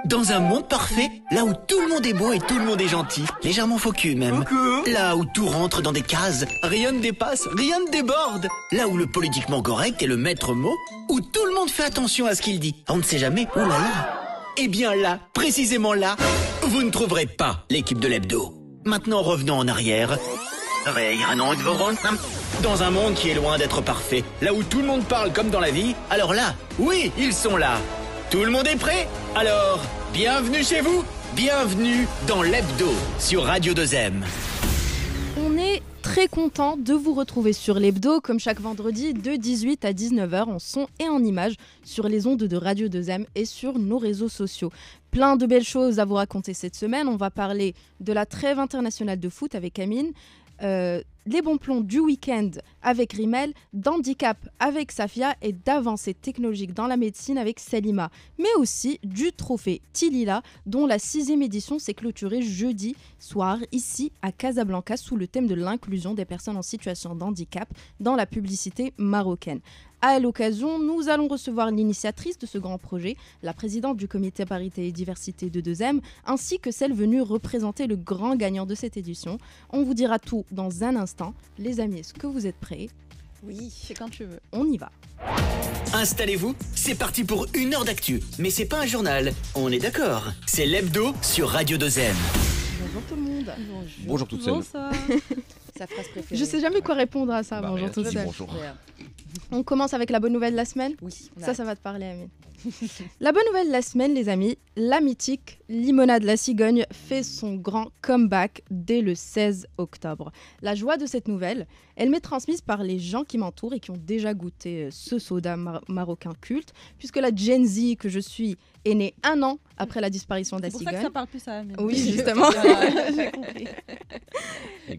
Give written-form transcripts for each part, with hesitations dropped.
Dans un monde parfait, là où tout le monde est beau et tout le monde est gentil, légèrement faux cul même. Là où tout rentre dans des cases, rien ne dépasse, rien ne déborde. Là où le politiquement correct est le maître mot, où tout le monde fait attention à ce qu'il dit. On ne sait jamais, oh là là. Eh bien là, précisément là, vous ne trouverez pas l'équipe de l'hebdo. Maintenant revenons en arrière. Dans un monde qui est loin d'être parfait, là où tout le monde parle comme dans la vie, alors là, oui, ils sont là. Tout le monde est prêt? Alors, bienvenue chez vous, bienvenue dans l'hebdo sur Radio 2M. On est très content de vous retrouver sur l'hebdo, comme chaque vendredi, de 18 à 19h en son et en images, sur les ondes de Radio 2M et sur nos réseaux sociaux. Plein de belles choses à vous raconter cette semaine. On va parler de la trêve internationale de foot avec Amine, les bons plans du week-end avec Rimel, d'handicap avec Safia et d'avancées technologiques dans la médecine avec Salima. Mais aussi du trophée Tilila, dont la 6e édition s'est clôturée jeudi soir ici à Casablanca sous le thème de l'inclusion des personnes en situation de handicap dans la publicité marocaine. À l'occasion, nous allons recevoir l'initiatrice de ce grand projet, la présidente du comité parité et diversité de 2M, ainsi que celle venue représenter le grand gagnant de cette édition. On vous dira tout dans un instant. Les amis, est-ce que vous êtes prêts? Oui, c'est quand tu veux. On y va. Installez-vous, c'est parti pour 1 heure d'actu. Mais c'est pas un journal, on est d'accord. C'est l'hebdo sur Radio 2M. Bonjour tout le monde. Bonjour toutes celles. Bonsoir. Sa phrase préférée. Je sais jamais quoi répondre à ça. Bonjour tout le monde. Bonjour. On commence avec la bonne nouvelle de la semaine. Oui. Ça va te parler, Amine. La bonne nouvelle de la semaine, les amis, la mythique Limonade La Cigogne fait son grand comeback dès le 16 octobre. La joie de cette nouvelle, elle m'est transmise par les gens qui m'entourent et qui ont déjà goûté ce soda marocain culte, puisque la Gen Z que je suis est née 1 an après la disparition de la C'est pour ça cigogne. que ça parle plus à Amine. Oui, justement. J'ai compris.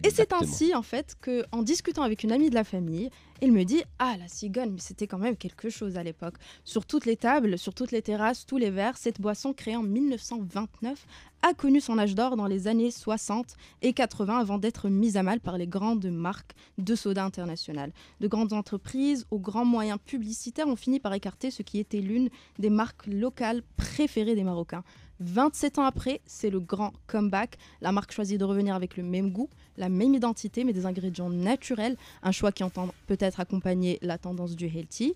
Et c'est ainsi, en fait, qu'en discutant avec une amie de la famille, il me dit « Ah, la cigogne, mais c'était quand même quelque chose à l'époque. Sur toutes les tables, sur toutes les terrasses, tous les verres, cette boisson créée en 1929 a connu son âge d'or dans les années 60 et 80 avant d'être mise à mal par les grandes marques de soda internationales. De grandes entreprises aux grands moyens publicitaires ont fini par écarter ce qui était l'une des marques locales préférées des Marocains. 27 ans après, c'est le grand comeback. La marque choisit de revenir avec le même goût, la même identité, mais des ingrédients naturels. Un choix qui entend peut-être accompagner la tendance du healthy.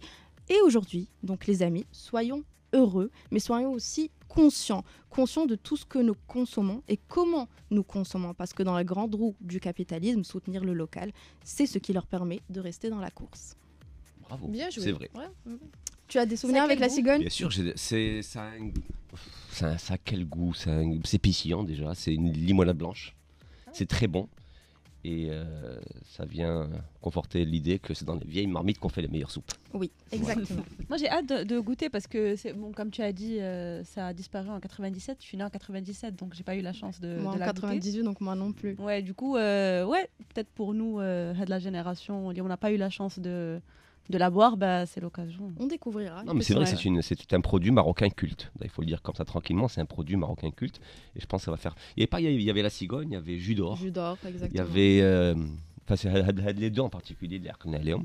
Et aujourd'hui, donc les amis, soyons heureux, mais soyons aussi conscients de tout ce que nous consommons et comment nous consommons. Parce que dans la grande roue du capitalisme, soutenir le local, c'est ce qui leur permet de rester dans la course. Bravo. Bien joué. C'est vrai. Ouais. Tu as des souvenirs Ça a avec quel la goût cigogne? Bien sûr, ça a quel goût, c'est pétillant déjà, c'est une limonade blanche. C'est très bon. Et ça vient conforter l'idée que c'est dans les vieilles marmites qu'on fait les meilleures soupes. Oui, exactement. Moi, j'ai hâte de goûter parce que, comme tu as dit, ça a disparu en 97. Je suis née en 97, donc j'ai pas eu la chance de Moi en la 98, donc moi non plus. goûter. Ouais, du coup, peut-être pour nous, de la génération, on n'a pas eu la chance de la boire, bah, c'est l'occasion. On découvrira. Non, mais c'est vrai que c'est un produit marocain culte. Il faut le dire comme ça tranquillement, c'est un produit marocain culte. Et je pense que ça va faire. Il y avait la cigogne, il y avait jus d'or. Jus d'or, Il y exactement. avait. C'est les deux en particulier, de l'Arconéléum.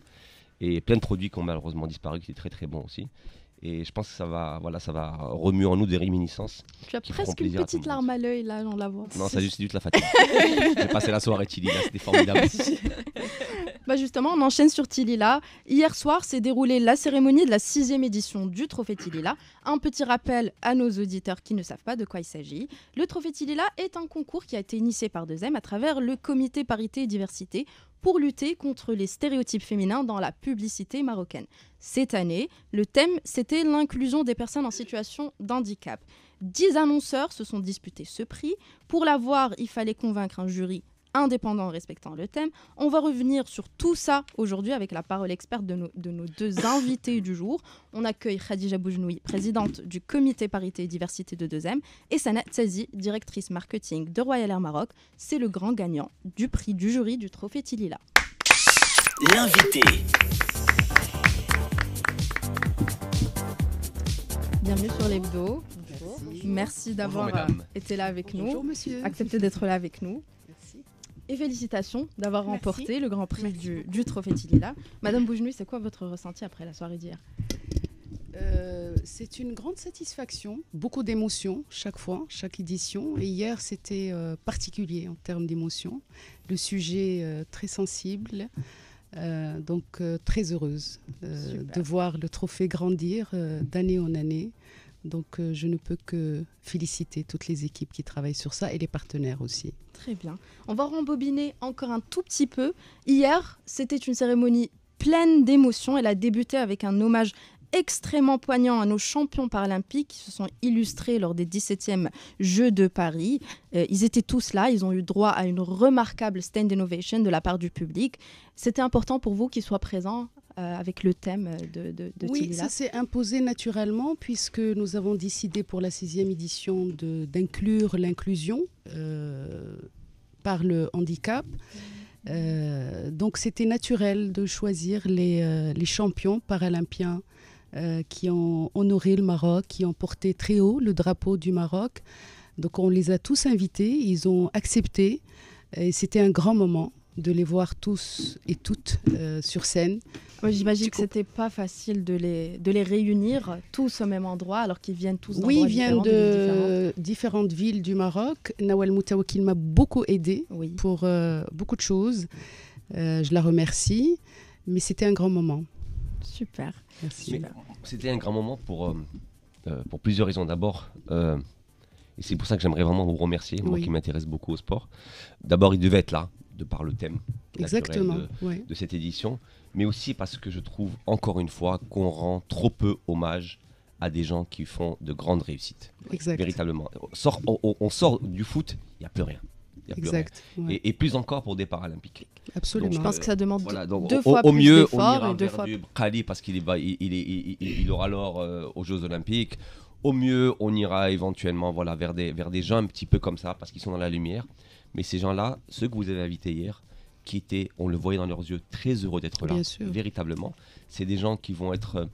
Et plein de produits qui ont malheureusement disparu, qui étaient très très bons aussi. Et je pense que ça va remuer en nous des réminiscences. Tu as qui feront presque une plaisir à tout petite le monde. larme à l'œil, là, on la voit. Non, ça juste la fatigue. J'ai passé la soirée Tilly, là, c'était formidable. Bah justement, on enchaîne sur Tilila. Hier soir s'est déroulée la cérémonie de la 6e édition du Trophée Tilila. Un petit rappel à nos auditeurs qui ne savent pas de quoi il s'agit. Le Trophée Tilila est un concours qui a été initié par 2M à travers le comité parité et diversité pour lutter contre les stéréotypes féminins dans la publicité marocaine. Cette année, le thème, c'était l'inclusion des personnes en situation d'handicap. 10 annonceurs se sont disputés ce prix. Pour l'avoir, il fallait convaincre un jury indépendant en respectant le thème. On va revenir sur tout ça aujourd'hui avec la parole experte de nos 2 invités du jour. On accueille Khadija Boujnoui, présidente du comité parité et diversité de 2M, et Sanat Tzazi, directrice marketing de Royal Air Maroc. C'est le grand gagnant du prix du jury du Trophée Tilila. L'invité. Bienvenue sur l'hebdo. Merci d'avoir mesdames. été là avec Bonjour nous, monsieur. accepté d'être là avec nous. Merci. Et félicitations d'avoir Merci. remporté le grand prix Merci du Trophée Tilila. Madame Boujnoui, c'est quoi votre ressenti après la soirée d'hier? C'est une grande satisfaction, beaucoup d'émotions chaque fois, chaque édition. Et hier, c'était particulier en termes d'émotions. Le sujet très sensible, donc très heureuse de voir le trophée grandir d'année en année. Donc je ne peux que féliciter toutes les équipes qui travaillent sur ça et les partenaires aussi. Très bien. On va rembobiner encore un tout petit peu. Hier, c'était une cérémonie pleine d'émotions. Elle a débuté avec un hommage extrêmement poignant à nos champions paralympiques qui se sont illustrés lors des 17e Jeux de Paris. Ils étaient tous là, ils ont eu droit à une remarquable stand ovation de la part du public. C'était important pour vous qu'ils soient présents avec le thème de Oui, Tilila. ça s'est imposé naturellement puisque nous avons décidé pour la 6e édition d'inclure l'inclusion par le handicap. Donc c'était naturel de choisir les champions paralympiens qui ont honoré le Maroc, qui ont porté très haut le drapeau du Maroc. Donc on les a tous invités, ils ont accepté et c'était un grand moment de les voir tous et toutes sur scène. Moi, j'imagine que c'était pas facile de les réunir tous au même endroit alors qu'ils viennent tous d'endroits différents. Oui, ils viennent de différentes villes du Maroc. Nawal Moutawakil m'a beaucoup aidée pour beaucoup de choses. Je la remercie, mais c'était un grand moment. Super. Merci. C'était un grand moment pour plusieurs raisons. D'abord, et c'est pour ça que j'aimerais vraiment vous remercier, moi qui m'intéresse beaucoup au sport. D'abord, il devait être là, de par le thème de cette édition, mais aussi parce que je trouve, encore une fois, qu'on rend trop peu hommage à des gens qui font de grandes réussites. Exact. Véritablement. On sort du foot, il n'y a plus rien. Exact. Ouais. Et plus encore pour des Paralympiques. Absolument. Donc, je pense que ça demande donc, deux fois au plus mieux, d'efforts. on ira et deux vers fois du Khali parce qu'il il aura l'or aux Jeux Olympiques. Au mieux, on ira éventuellement vers des gens un petit peu comme ça parce qu'ils sont dans la lumière. Mais ces gens-là, ceux que vous avez invités hier, qui étaient, on le voyait dans leurs yeux, très heureux d'être là, véritablement. C'est des gens qui vont être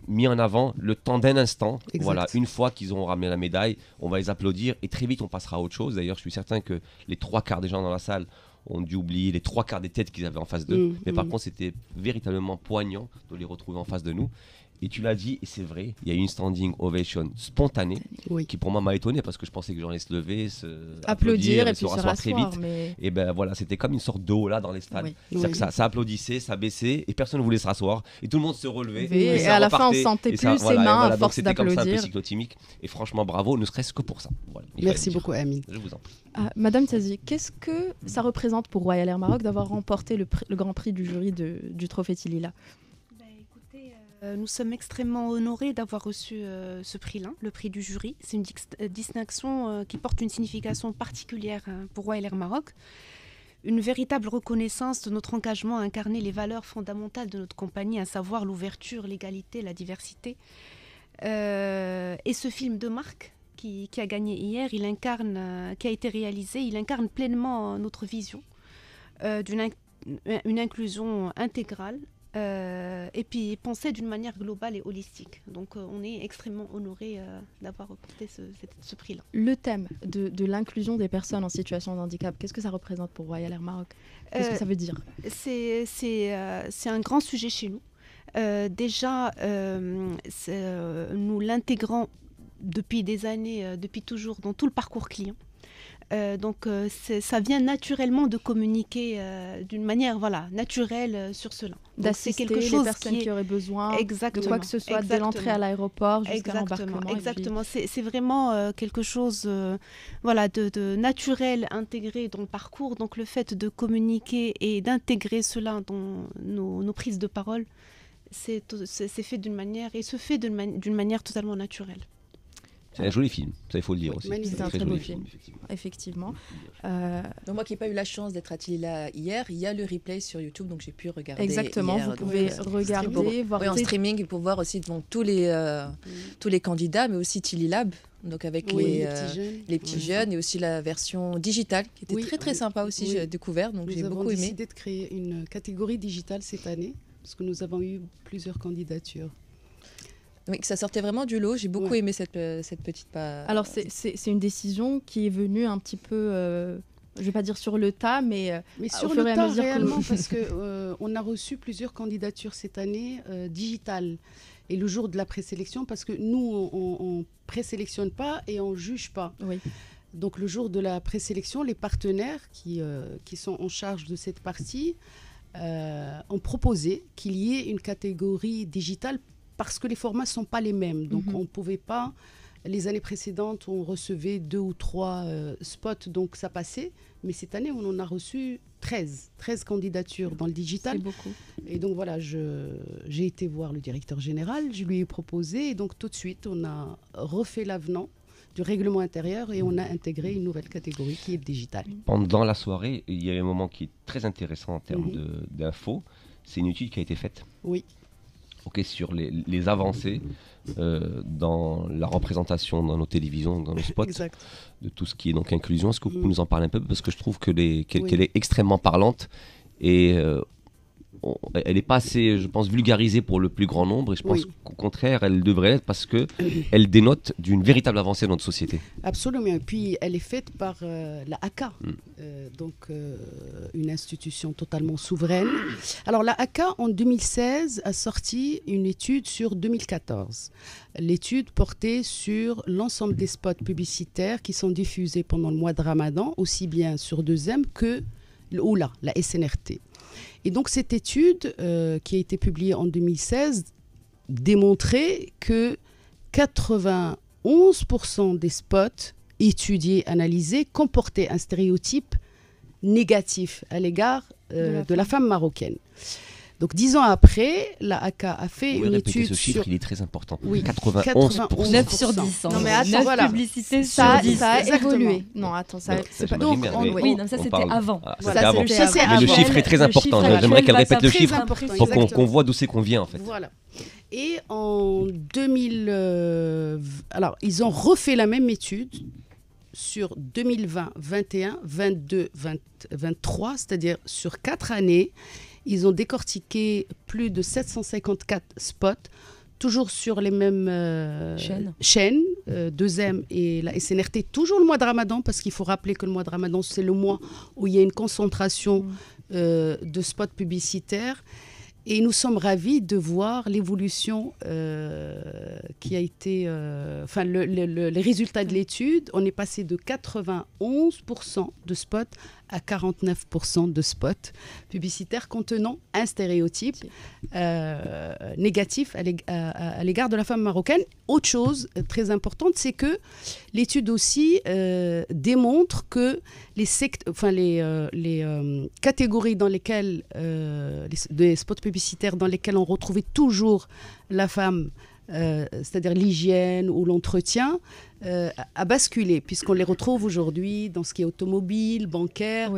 mis en avant le temps d'un instant. Exact. Voilà, une fois qu'ils auront ramené la médaille, on va les applaudir et très vite on passera à autre chose. D'ailleurs, je suis certain que les 3/4 des gens dans la salle ont dû oublier les 3/4 des têtes qu'ils avaient en face d'eux. Mais par contre, c'était véritablement poignant de les retrouver en face de nous. Et tu l'as dit, et c'est vrai, il y a eu une standing ovation spontanée qui pour moi m'a étonné parce que je pensais que les gens allaient se lever, applaudir et puis se rasseoir très vite. Mais... Et ben voilà, c'était comme une sorte d'eau là dans les stades. C'est-à-dire que ça applaudissait, ça baissait et personne ne voulait se rasseoir. Et tout le monde se relevait. Et à la fin, on sentait plus ses mains à force d'applaudir. C'était comme ça un peu cyclotimique. Et franchement, bravo, ne serait-ce que pour ça. Voilà, merci beaucoup, Amine. Je vous en prie. Madame Tazi, qu'est-ce que ça représente pour Royal Air Maroc d'avoir remporté le Grand Prix du jury du Trophée Tilila? Nous sommes extrêmement honorés d'avoir reçu ce prix-là, le prix du jury. C'est une distinction qui porte une signification particulière pour Royal Air Maroc. Une véritable reconnaissance de notre engagement à incarner les valeurs fondamentales de notre compagnie, à savoir l'ouverture, l'égalité, la diversité. Et ce film de marque qui a gagné hier, qui a été réalisé, il incarne pleinement notre vision d'une inclusion intégrale. Et puis penser d'une manière globale et holistique. Donc on est extrêmement honorés d'avoir remporté ce prix-là. Le thème de l'inclusion des personnes en situation de handicap, qu'est-ce que ça représente pour Royal Air Maroc? Qu'est-ce que ça veut dire? C'est un grand sujet chez nous. Déjà, nous l'intégrons depuis des années, depuis toujours, dans tout le parcours client. Donc ça vient naturellement de communiquer d'une manière naturelle sur cela. D'assister les personnes qui auraient besoin de quoi que ce soit, dès l'entrée à l'aéroport jusqu'à l'embarquement. Exactement, c'est vraiment quelque chose de naturel intégré dans le parcours. Donc le fait de communiquer et d'intégrer cela dans nos prises de parole, c'est fait d'une manière et se fait d'une manière totalement naturelle. C'est un joli film, ça il faut le dire aussi. C'est un très beau film, effectivement. Donc moi qui n'ai pas eu la chance d'être à Tilila hier, il y a le replay sur YouTube, donc j'ai pu regarder. Exactement, hier, vous pouvez regarder, voir en streaming pour voir aussi donc, tous les candidats, mais aussi Tililab, donc avec les petits jeunes et aussi la version digitale qui était très très sympa aussi, j'ai découvert, donc j'ai beaucoup aimé. Nous avons décidé de créer une catégorie digitale cette année parce que nous avons eu plusieurs candidatures. Oui, que ça sortait vraiment du lot. J'ai beaucoup aimé cette petite part. Alors, c'est une décision qui est venue un petit peu, je ne vais pas dire sur le tas, mais sur le tas réellement, parce qu'on a reçu plusieurs candidatures cette année digitales. et le jour de la présélection, parce que nous, on présélectionne pas et on juge pas. Oui. Donc le jour de la présélection, les partenaires qui sont en charge de cette partie ont proposé qu'il y ait une catégorie digitale parce que les formats ne sont pas les mêmes. Donc on ne pouvait pas... Les années précédentes, on recevait 2 ou 3 spots, donc ça passait. Mais cette année, on en a reçu 13 candidatures dans le digital. C'est beaucoup. Et donc voilà, j'ai été voir le directeur général, je lui ai proposé. Et donc tout de suite, on a refait l'avenant du règlement intérieur et on a intégré une nouvelle catégorie qui est digitale. Pendant la soirée, il y a un moment qui est très intéressant en termes d'infos. C'est une étude qui a été faite. Oui. Sur les avancées dans la représentation dans nos télévisions, dans nos spots, Exact. de tout ce qui est donc inclusion. Est-ce que vous pouvez nous en parler un peu? Parce que je trouve qu'elle est extrêmement parlante et elle n'est pas assez, je pense, vulgarisée pour le plus grand nombre. Et je pense qu'au contraire, elle devrait l'être parce qu'elle dénote d'une véritable avancée dans notre société. Absolument. Et puis, elle est faite par la ACA, une institution totalement souveraine. Alors, la ACA, en 2016, a sorti une étude sur 2014. L'étude portait sur l'ensemble des spots publicitaires qui sont diffusés pendant le mois de Ramadan, aussi bien sur 2M que la SNRT. Et donc cette étude qui a été publiée en 2016 démontrait que 91% des spots étudiés, analysés, comportaient un stéréotype négatif à l'égard de la femme marocaine. Donc 10 ans après, la ACA a fait une étude ce chiffre, sur... il est très important. Oui, 91%. 9 sur 10. Non mais attends, 9 voilà. publicités Ça sur 10. a Exactement. évolué. Non, attends, ça c'est pas... Donc, Oui, non, ça c'était avant. Voilà, avant. ça, c'est Mais le avant. chiffre est très Le important. chiffre J'aimerais qu'elle actuel répète va le très chiffre important, pour qu'on exactement. voit d'où c'est qu'on vient en fait. Voilà. Et en 2000... alors, ils ont refait la même étude sur 2020, 21, 22, 23, c'est-à-dire sur 4 années. Ils ont décortiqué plus de 754 spots, toujours sur les mêmes chaînes, 2M et la SNRT, toujours le mois de Ramadan, parce qu'il faut rappeler que le mois de Ramadan, c'est le mois où il y a une concentration de spots publicitaires. Et nous sommes ravis de voir l'évolution qui a été... les résultats de l'étude, on est passé de 91% de spots à 49% de spots publicitaires contenant un stéréotype négatif à l'égard de la femme marocaine. Autre chose très importante, c'est que l'étude aussi démontre que les catégories dans lesquelles, les spots publicitaires dans lesquels on retrouvait toujours la femme, c'est-à-dire l'hygiène ou l'entretien, a basculé, puisqu'on les retrouve aujourd'hui dans ce qui est automobile, bancaire,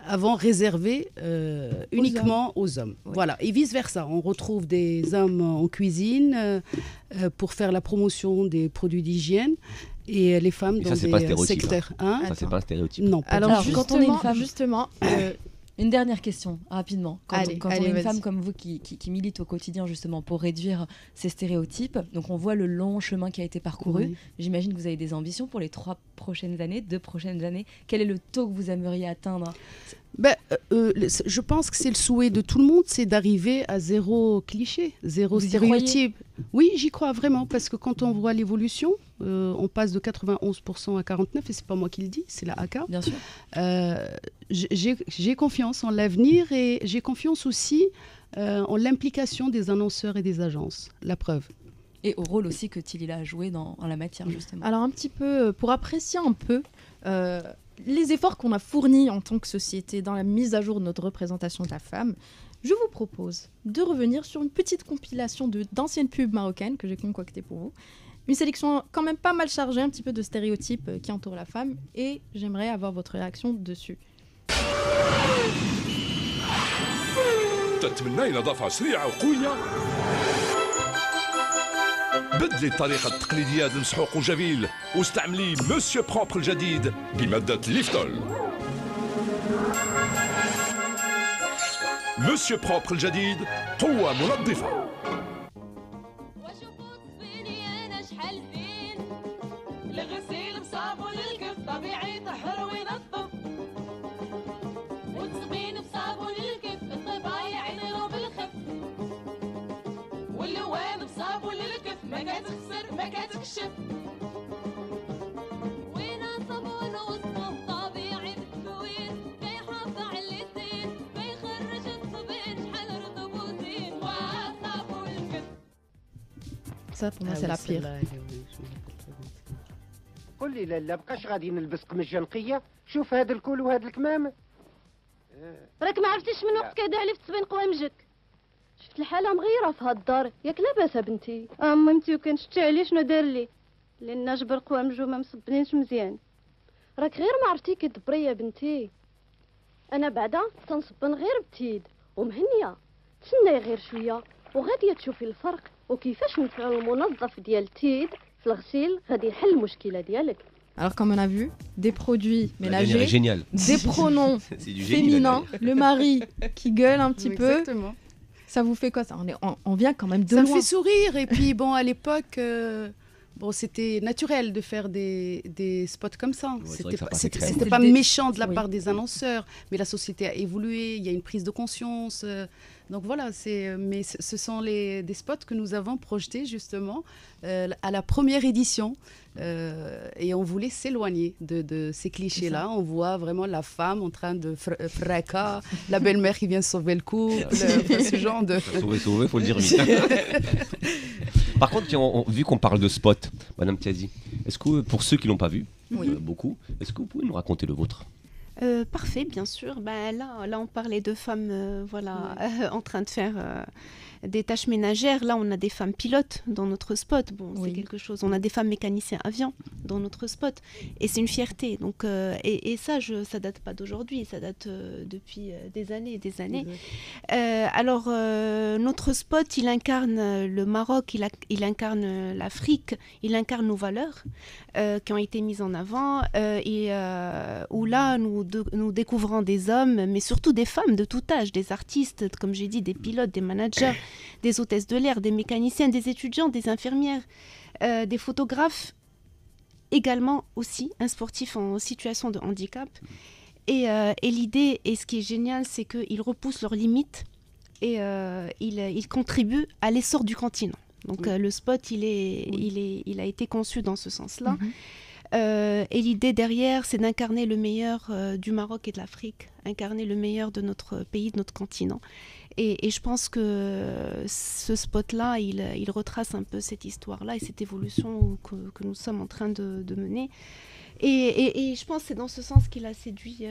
avant réservé uniquement aux hommes. Oui. Voilà. Et vice-versa, on retrouve des hommes en cuisine pour faire la promotion des produits d'hygiène et les femmes dans des secteurs... Hein ça, c'est pas un stéréotype. Non. Alors, quand on est une femme... Justement... Une dernière question, rapidement. Quand on est une vas-y. femme comme vous qui milite au quotidien justement pour réduire ces stéréotypes, donc on voit le long chemin qui a été parcouru. Oui. J'imagine que vous avez des ambitions pour les 2 prochaines années. Quel est le taux que vous aimeriez atteindre ? Je pense que c'est le souhait de tout le monde, c'est d'arriver à 0 cliché, 0 stéréotype. Oui, j'y crois vraiment, parce que quand on voit l'évolution, on passe de 91% à 49%, et c'est pas moi qui le dis, c'est la ACA. Bien sûr. J'ai confiance en l'avenir et j'ai confiance aussi en l'implication des annonceurs et des agences, la preuve. Et au rôle aussi que Tilila a joué en la matière, justement. Alors un petit peu, pour apprécier un peu les efforts qu'on a fournis en tant que société dans la mise à jour de notre représentation de la femme, je vous propose de revenir sur une petite compilation d'anciennes pubs marocaines que j'ai concoctées pour vous. Une sélection quand même pas mal chargée, un petit peu de stéréotypes qui entourent la femme, et j'aimerais avoir votre réaction dessus. تتمنى نظافة سريعة وقوية؟ بدلي الطريقة التقليدية للمسحوق وجميل واستعملي مسيو بروبر الجديد بمادة ليفتول. مسيو بروبر الجديد قوة منظفة. لغسيل بصابون الكف طبيعي طهر وينظف وتصبين بصابون الكف الطبايع يطيروا بالخف واللوان بصابون Ça, pour moi, c'est la pire. قول لي لا بقاش غادي نلبس قميص جنقيه شوف هذا الكول وهذا الكمام راك ما عرفتيش من وقت كيدعلي في تبين قوامجك شفت الحاله مغيره في هاد الدار ياك لاباس بنتي مامتي وكان شتي عليه شنو دار لي لان جبر قوامجو ما مصبنينش مزيان راك غير ما عرفتي كدبري يا بنتي انا بعدا تنصبن غير بتيد ومهنيه تسناي غير شويه وغادي تشوفي الفرق وكيفاش نفعل المنظف ديال التيد في الغسيل غادي يحل المشكله ديالك. Alors, comme on a vu, des produits ménagers, génial. des pronoms féminins, le mari qui gueule un petit peu. Ça vous fait quoi ça on vient quand même de loin. Ça me fait sourire. Et puis, bon, à l'époque, c'était naturel de faire des spots comme ça. C'était pas méchant de la part des annonceurs, mais la société a évolué, il y a une prise de conscience. Donc voilà, mais ce sont des spots que nous avons projetés justement à la première édition. Et on voulait s'éloigner de ces clichés-là. On voit vraiment la femme en train de fracas, la belle-mère qui vient sauver le couple, ce genre de... Sauver, faut le dire vite. Par contre, vu qu'on parle de spot, Madame Tiazi, est-ce que pour ceux qui l'ont pas vu, beaucoup, est-ce que vous pouvez nous raconter le vôtre? Parfait, bien sûr. Là, on parlait de femmes en train de faire des tâches ménagères. Là, on a des femmes pilotes dans notre spot. Bon, c'est quelque chose. On a des femmes mécaniciens avions dans notre spot. Et c'est une fierté. Donc, et ça, ça date pas d'aujourd'hui. Ça date depuis des années et des années. Alors, notre spot, il incarne le Maroc, il incarne l'Afrique, il incarne nos valeurs qui ont été mises en avant. Où là, nous découvrons des hommes, mais surtout des femmes de tout âge, des artistes, comme j'ai dit, des pilotes, des managers, des hôtesses de l'air, des mécaniciens, des étudiants, des infirmières, des photographes, également aussi un sportif en situation de handicap. Et l'idée, et ce qui est génial, c'est qu'ils repoussent leurs limites et ils contribuent à l'essor du continent. Donc le spot, il a été conçu dans ce sens-là. Et l'idée derrière, c'est d'incarner le meilleur du Maroc et de l'Afrique, incarner le meilleur de notre pays, de notre continent. Et je pense que ce spot-là, il retrace un peu cette histoire-là et cette évolution que nous sommes en train de mener. Et je pense que c'est dans ce sens qu'il a séduit...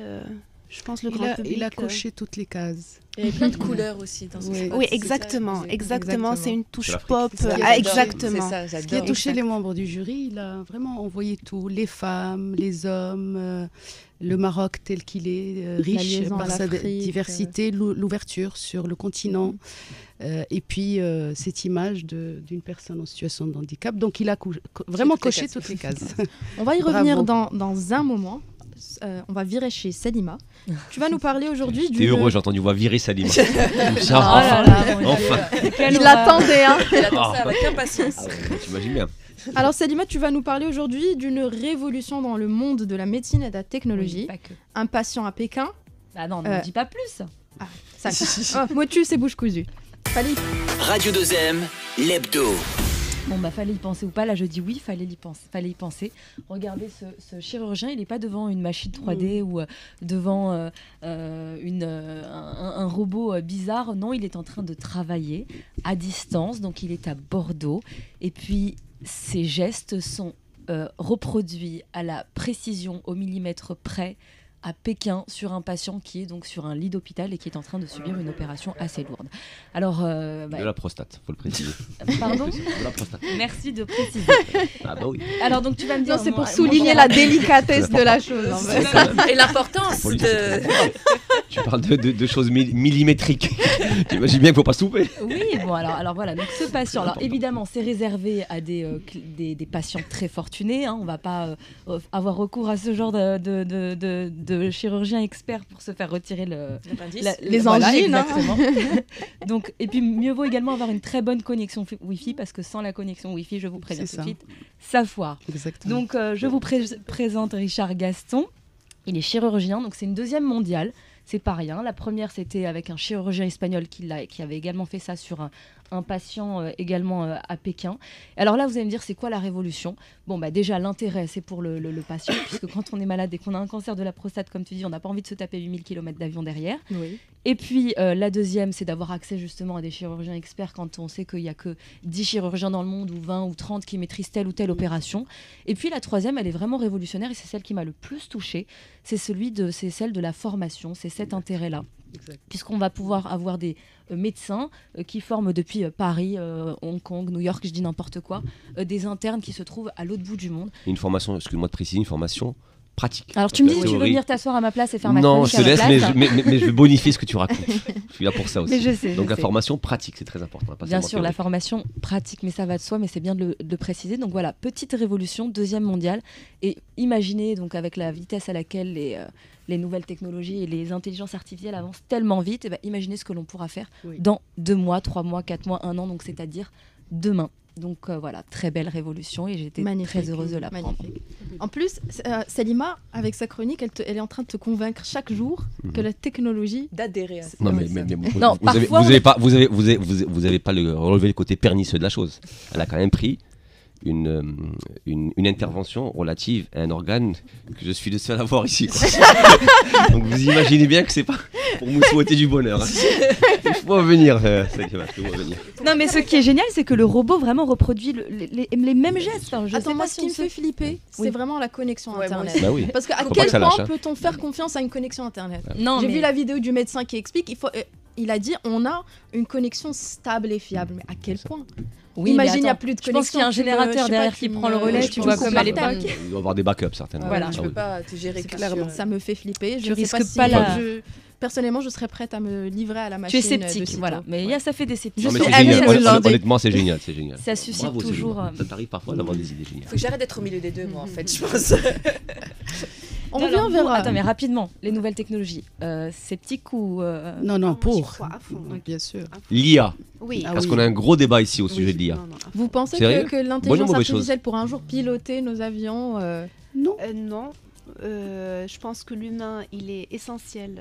je pense le grand public. Il a coché toutes les cases. Il y avait plein de couleurs aussi dans ce spot. Oui, exactement. C'est une touche pop. Exactement. Ce qui a touché les membres du jury, il a vraiment envoyé tout. Les femmes, les hommes, le Maroc tel qu'il est, riche par sa diversité, l'ouverture sur le continent. Et puis cette image d'une personne en situation de handicap. Donc il a vraiment coché toutes les cases. On va y revenir dans un moment. On va virer chez Salima. Tu vas nous parler aujourd'hui du... T'es heureux, j'ai entendu, on va virer Salima. Enfin. Il l'attendait, hein. Il attend ça avec impatience. T'imagines bien. Alors Salima, tu vas nous parler aujourd'hui d'une révolution dans le monde de la médecine et de la technologie. Oui, pas que. Un patient à Pékin. Ah non, ne dis pas plus. Motus et bouche cousue. Fallait... Radio 2M, l'hebdo. Bon bah fallait y penser ou pas, là je dis oui, fallait y penser. Regardez ce chirurgien, il n'est pas devant une machine 3D ou devant un robot bizarre, non, il est en train de travailler à distance, donc il est à Bordeaux, et puis ses gestes sont reproduits à la précision, au millimètre près, à Pékin sur un patient qui est donc sur un lit d'hôpital et qui est en train de subir une opération assez lourde. Alors, de la prostate, faut le préciser. Pardon ? De la prostate. Merci de préciser. Ah bah oui. Alors donc tu vas me dire... Non, c'est pour souligner la délicatesse de la chose. En fait. Et l'importance de... Tu parles de choses millimétriques. Tu imagines bien qu'il ne faut pas souper. Oui, bon alors voilà, donc ce patient, alors évidemment c'est réservé à des patients très fortunés, hein, on ne va pas avoir recours à ce genre de chirurgien expert pour se faire retirer les angines. Exactement. Donc, et puis mieux vaut également avoir une très bonne connexion Wi-Fi, parce que sans la connexion Wi-Fi, je vous préviens tout de suite, ça foire. Exactement. Donc je vous présente Richard Gaston, il est chirurgien, donc c'est une deuxième mondiale. C'est pas rien. La première, c'était avec un chirurgien espagnol qui avait également fait ça sur un patient également à Pékin. Alors là, vous allez me dire, c'est quoi la révolution? Bon, bah déjà, l'intérêt, c'est pour le patient, puisque quand on est malade et qu'on a un cancer de la prostate, comme tu dis, on n'a pas envie de se taper 8000 km d'avion derrière. Oui. Et puis, la deuxième, c'est d'avoir accès justement à des chirurgiens experts quand on sait qu'il n'y a que 10 chirurgiens dans le monde, ou 20 ou 30 qui maîtrisent telle ou telle opération. Et puis, la troisième, elle est vraiment révolutionnaire, et c'est celle qui m'a le plus touchée, c'est celle de la formation, c'est cet intérêt-là. Puisqu'on va pouvoir avoir des médecins qui forment depuis Paris, Hong Kong, New York, je dis n'importe quoi, des internes qui se trouvent à l'autre bout du monde. Une formation, excuse-moi de préciser, une formation pratique. Alors tu me dis que tu veux venir t'asseoir à ma place et faire ma Non, chronique je te à ma laisse, place. mais je vais bonifier ce que tu racontes. Je suis là pour ça aussi. Mais je sais, Donc je la sais. formation pratique, c'est très important. Pas Bien seulement sûr, la théorique. formation pratique, mais ça va de soi, mais c'est bien de le préciser. Donc voilà, petite révolution, deuxième mondiale. Et imaginez, donc avec la vitesse à laquelle les nouvelles technologies et les intelligences artificielles avancent tellement vite, et ben, imaginez ce que l'on pourra faire dans 2 mois, 3 mois, 4 mois, 1 an, donc c'est-à-dire demain. Donc voilà, très belle révolution et j'étais très heureuse de l'apprendre. En plus, Salima, avec sa chronique, elle est en train de te convaincre chaque jour que la technologie d'adhérer à ça. Non, mais Non, vous avez pas relevé le côté pernicieux de la chose. Elle a quand même pris une intervention relative à un organe que je suis le seul à voir ici, quoi. Donc vous imaginez bien que c'est pas pour vous souhaiter du bonheur. Hein. Il faut venir, Non, mais ce qui est génial, c'est que le robot vraiment reproduit les mêmes gestes. Enfin, je sais Attends, moi, pas ce si qui on me fait flipper, c'est Oui. vraiment la connexion Ouais, moi Internet. aussi. Bah oui. Parce qu'à Faut pas quel que ça point lâche, hein. peut-on faire confiance à une connexion Internet? Non, J'ai mais- vu la vidéo du médecin qui explique, il a dit on a une connexion stable et fiable. Mais à quel point? Oui, Imagine, mais il n'y a attends, plus de je pense connexion. qu'il y a un tu me- générateur je sais pas, derrière tu qui me- prend le relais, tu vois, coupes comme à la table. l'époque. Il doit y avoir des backups certainement. Voilà. Ah Tu oui. peux pas te gérer que sur... Ça me fait flipper. Tu Je sais risques pas si pas la- personnellement, je serais prête à me livrer à la Tu machine. es sceptique, de voilà. sitôt. Mais ça fait des sceptiques. Non, mais suis c'est amie génial. de Landry. Honnêtement, c'est génial, c'est génial. Ça suscite Bravo, toujours, Céline. Ça t'arrive parfois d'avoir des idées géniales. Faut que j'arrête d'être au milieu des deux, moi, en fait, je pense. On Alors, revient vers. Attends, mais rapidement, les nouvelles technologies. Sceptique ou. Non, J'y pour. crois à fond, oui. Bien sûr. L'IA. Oui. Ah Parce oui. qu'on a un gros débat ici au sujet de l'IA. Non, non, à fond. Vous pensez Sérieux que Bonne ou l'intelligence mauvaise chose artificielle pourra un jour piloter nos avions Non. Non. Je pense que l'humain, il est essentiel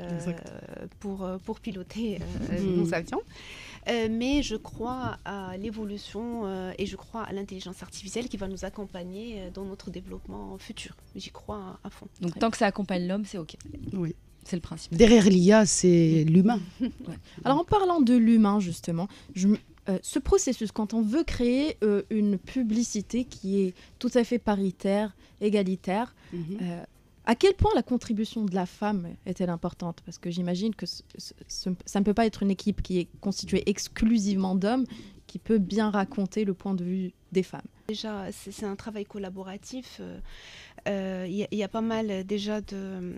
pour piloter nos avions. Mais je crois à l'évolution et je crois à l'intelligence artificielle qui va nous accompagner dans notre développement futur. J'y crois à fond. Donc, tant que ça accompagne l'homme, c'est OK. Oui. C'est le principe. Derrière l'IA, c'est l'humain. Alors en parlant de l'humain justement, ce processus, quand on veut créer une publicité qui est tout à fait paritaire, égalitaire, à quel point la contribution de la femme est-elle importante? Parce que j'imagine que ça ne peut pas être une équipe qui est constituée exclusivement d'hommes qui peut bien raconter le point de vue des femmes. Déjà, c'est un travail collaboratif. Il y a pas mal déjà de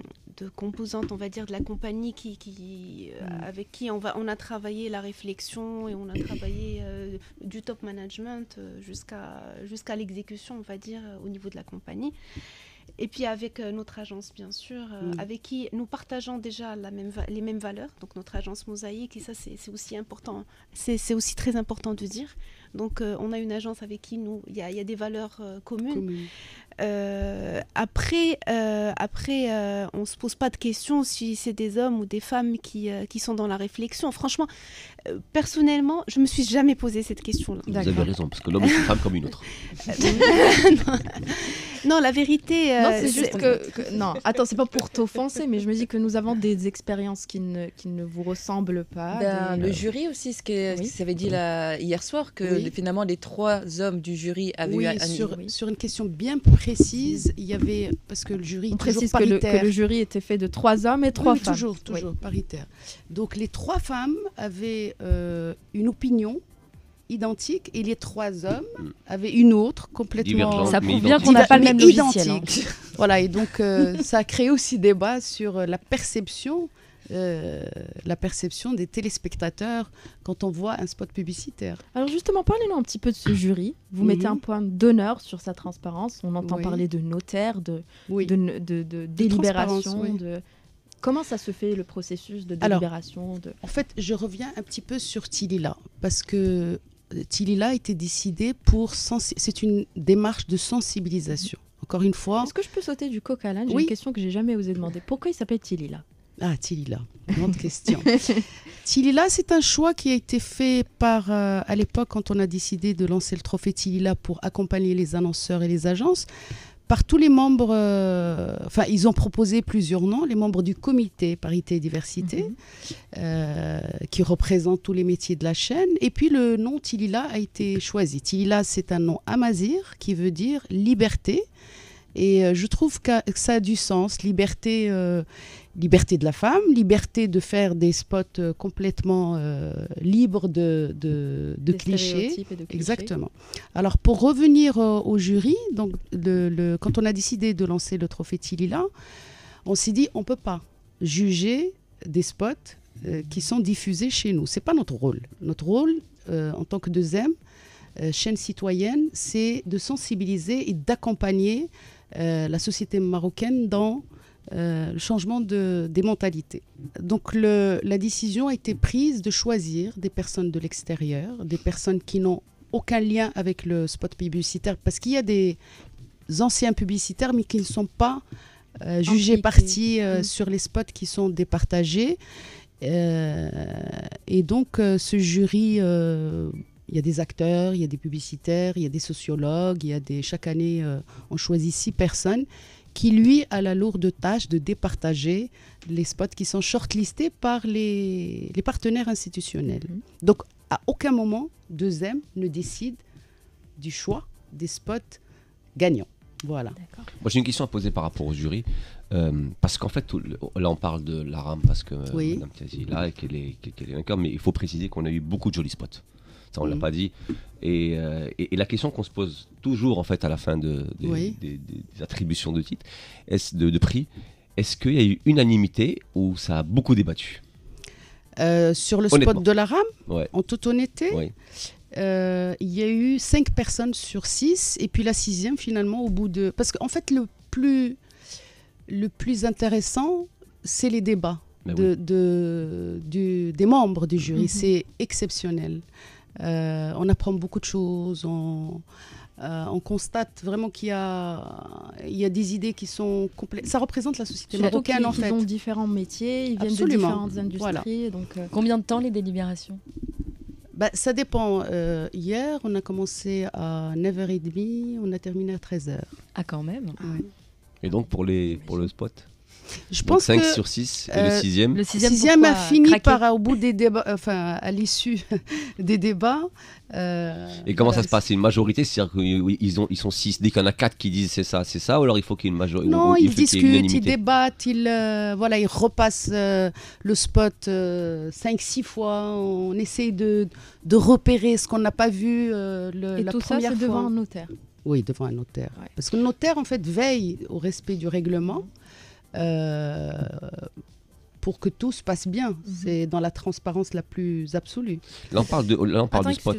composantes, on va dire, de la compagnie avec qui on a travaillé la réflexion et on a travaillé du top management jusqu'à l'exécution, on va dire, au niveau de la compagnie. Et puis avec notre agence, bien sûr, avec qui nous partageons déjà les mêmes valeurs, donc notre agence Mosaïque, et ça c'est aussi important, c'est aussi très important de dire. Donc on a une agence avec qui il y a des valeurs communes. Après, on se pose pas de questions si c'est des hommes ou des femmes qui sont dans la réflexion. Franchement, personnellement, je me suis jamais posé cette question-là. Vous avez raison, parce que l'homme est une femme comme une autre. Non, la vérité. Non, c'est juste que non. Attends, c'est pas pour t'offenser, mais je me dis que nous avons des expériences qui ne vous ressemblent pas. Ben, le jury aussi, ce qui s'avait dit hier soir, que finalement les 3 hommes du jury avaient eu un sur une question bien précise, il y avait, parce que le jury On est toujours précise paritaire. que le jury était fait de 3 hommes et 3 femmes. Toujours paritaire. Donc les 3 femmes avaient une opinion identique et les 3 hommes avaient une autre complètement. Divergente, Ça mais prouve bien qu'on identique. n'a pas le même Mais logiciel. hein. identique. Voilà, et donc ça a créé aussi débat sur la perception des téléspectateurs quand on voit un spot publicitaire. Alors justement, parlez-nous un petit peu de ce jury. Vous mettez un point d'honneur sur sa transparence. On entend parler de notaire, de délibération. transparence, oui. Comment ça se fait le processus de délibération En fait, je reviens un petit peu sur Tilila, parce que Tilila a été décidé c'est une démarche de sensibilisation. Encore une fois. Est-ce que je peux sauter du coq à l'âne? J'ai Oui. une question que j'ai jamais osé demander. Pourquoi il s'appelle Tilila? Ah, Tilila, grande question. Tilila, c'est un choix qui a été fait à l'époque, quand on a décidé de lancer le trophée Tilila pour accompagner les annonceurs et les agences, par tous les membres, ils ont proposé plusieurs noms, les membres du comité Parité et Diversité, qui représentent tous les métiers de la chaîne. Et puis le nom Tilila a été choisi. Tilila, c'est un nom amazigh qui veut dire liberté. Et je trouve que ça a du sens, liberté de la femme, liberté de faire des spots complètement libres de clichés. Et de clichés. Exactement. Alors pour revenir au jury, donc quand on a décidé de lancer le trophée Tilila, on s'est dit on ne peut pas juger des spots qui sont diffusés chez nous. Ce n'est pas notre rôle. Notre rôle en tant que deuxième chaîne citoyenne, c'est de sensibiliser et d'accompagner la société marocaine dans le changement des mentalités. Donc la décision a été prise de choisir des personnes de l'extérieur, des personnes qui n'ont aucun lien avec le spot publicitaire, parce qu'il y a des anciens publicitaires mais qui ne sont pas jugés partis sur les spots qui sont départagés. Et donc ce jury... il y a des acteurs, il y a des publicitaires, il y a des sociologues, chaque année, on choisit 6 personnes qui, lui, a la lourde tâche de départager les spots qui sont shortlistés par les partenaires institutionnels. Donc, à aucun moment, 2M ne décide du choix des spots gagnants. Voilà. Moi, j'ai une question à poser par rapport au jury. Parce qu'en fait, là, on parle de l'ARAM parce que Mme Tiazi est là et qu'elle est vainqueur, mais il faut préciser qu'on a eu beaucoup de jolis spots. Ça, on ne l'a pas dit. Et la question qu'on se pose toujours en fait, à la fin des attributions de titres, de prix, est-ce qu'il y a eu unanimité ou ça a beaucoup débattu? Sur le spot de l'ARAM, en toute honnêteté, il y a eu 5 personnes sur 6, et puis la 6e finalement au bout de... Parce qu'en fait, le plus intéressant, c'est les débats des membres du jury. C'est exceptionnel. On apprend beaucoup de choses, on constate vraiment qu'il y a des idées qui sont complètes. Ça représente la société marocaine en fait. Ils ont différents métiers, ils viennent de différentes industries. Voilà. Donc, combien de temps les délibérations? Ça dépend. Hier, on a commencé à 9h30, on a terminé à 13h. Ah, quand même. Ouais. Et donc pour le spot, je pense 5 que, sur 6 et le 6e. Le 6e a fini par, au bout des débats, à l'issue des débats. Et comment ça se passe? C'est une majorité, c'est-à-dire qu'ils sont 6, dès qu'il y en a 4 qui disent c'est ça, ou alors il faut qu'il y ait une majorité? Non, ils discutent, ils débattent, ils repassent le spot 5-6 fois, on essaye de repérer ce qu'on n'a pas vu et la tout première ça, c'est fois. devant un notaire? Oui, devant un notaire. Ouais. Parce que le notaire, en fait, veille au respect du règlement. Pour que tout se passe bien. C'est dans la transparence la plus absolue. Là, on parle du spot.